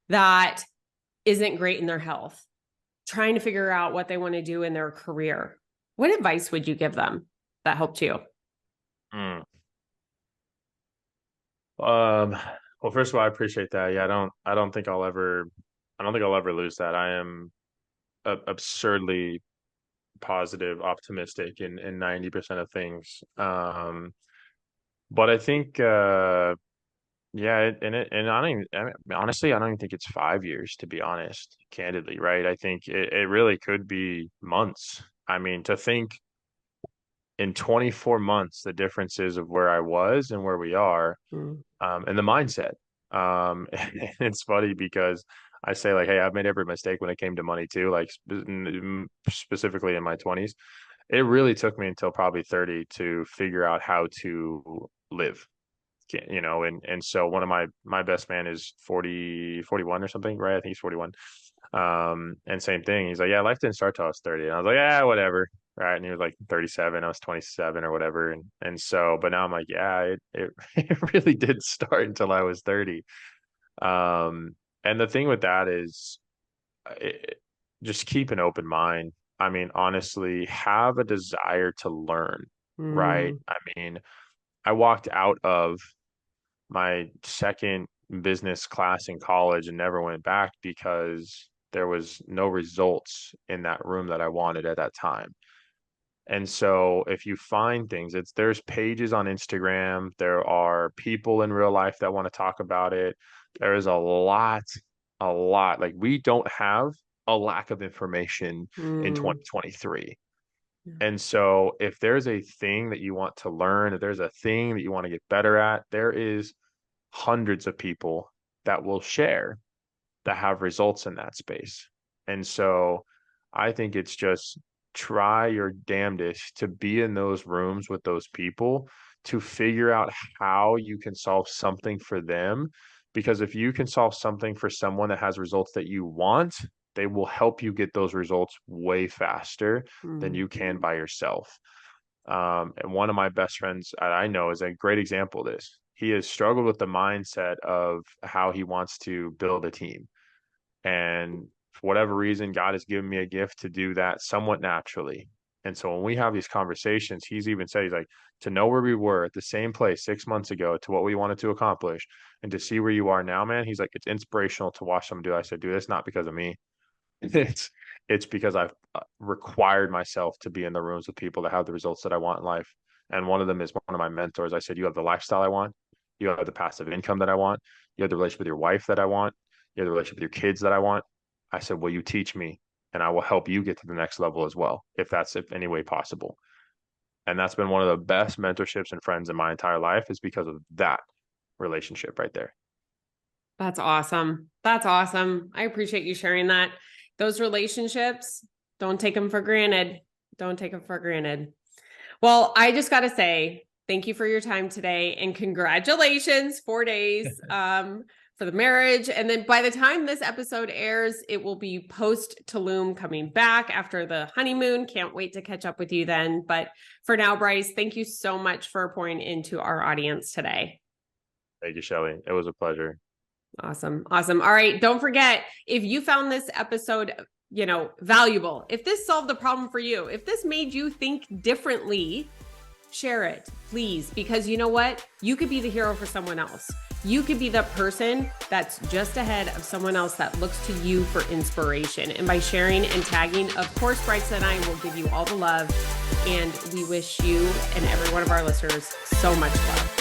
that isn't great in their health, trying to figure out what they want to do in their career. What advice would you give them that helped you? Well, first of all, I appreciate that. Yeah, I don't think I'll ever lose that. I am absurdly positive, optimistic in 90% of things. But I think, yeah, and honestly, I don't even think it's 5 years, to be honest, candidly, right? I think it really could be months. I mean, to think in 24 months, the differences of where I was and where we are, and the mindset. It's funny because I say like, hey, I've made every mistake when it came to money too, like specifically in my 20s. It really took me until probably 30 to figure out how to live, and so one of my best man is 41 or something, right? I think he's 41. And same thing. He's like, yeah, life didn't start till I was 30. And I was like, yeah, whatever. Right. And he was like 37, I was 27 or whatever. And so, but now I'm like, yeah, it it really did start until I was 30. And the thing with that is just keep an open mind. I mean, honestly, have a desire to learn, right? I mean, I walked out of my second business class in college and never went back because there was no results in that room that I wanted at that time. And so if you find things, there's pages on Instagram, there are people in real life that want to talk about it. There is a lot. Like we don't have a lack of information in 2023. And so if there's a thing that you want to learn, if there's a thing that you want to get better at, there is hundreds of people that will share that have results in that space. And so I think it's just try your damnedest to be in those rooms with those people to figure out how you can solve something for them. Because if you can solve something for someone that has results that you want, they will help you get those results way faster than you can by yourself. And one of my best friends I know is a great example of this. He has struggled with the mindset of how he wants to build a team. And for whatever reason, God has given me a gift to do that somewhat naturally. And so when we have these conversations, he's even said, he's like, to know where we were at the same place 6 months ago to what we wanted to accomplish and to see where you are now, man, he's like, it's inspirational to watch someone do it. I said, dude, it's not because of me. It's because I've required myself to be in the rooms with people that have the results that I want in life. And one of them is one of my mentors. I said, you have the lifestyle I want. You have the passive income that I want. You have the relationship with your wife that I want. You have the relationship with your kids that I want. I said, will you teach me? And I will help you get to the next level as well, if any way possible. And that's been one of the best mentorships and friends in my entire life is because of that relationship right there. That's awesome. That's awesome. I appreciate you sharing that. Those relationships, don't take them for granted. Don't take them for granted. Well, I just got to say, thank you for your time today and congratulations, 4 days for the marriage. And then by the time this episode airs, it will be post Tulum coming back after the honeymoon. Can't wait to catch up with you then. But for now, Bryce, thank you so much for pouring into our audience today. Thank you, Shelly. It was a pleasure. Awesome. Awesome. All right. Don't forget, if you found this episode, valuable, if this solved the problem for you, if this made you think differently, share it, please. Because you know what? You could be the hero for someone else. You could be the person that's just ahead of someone else that looks to you for inspiration. And by sharing and tagging, of course, Bryce and I will give you all the love. And we wish you and every one of our listeners so much love.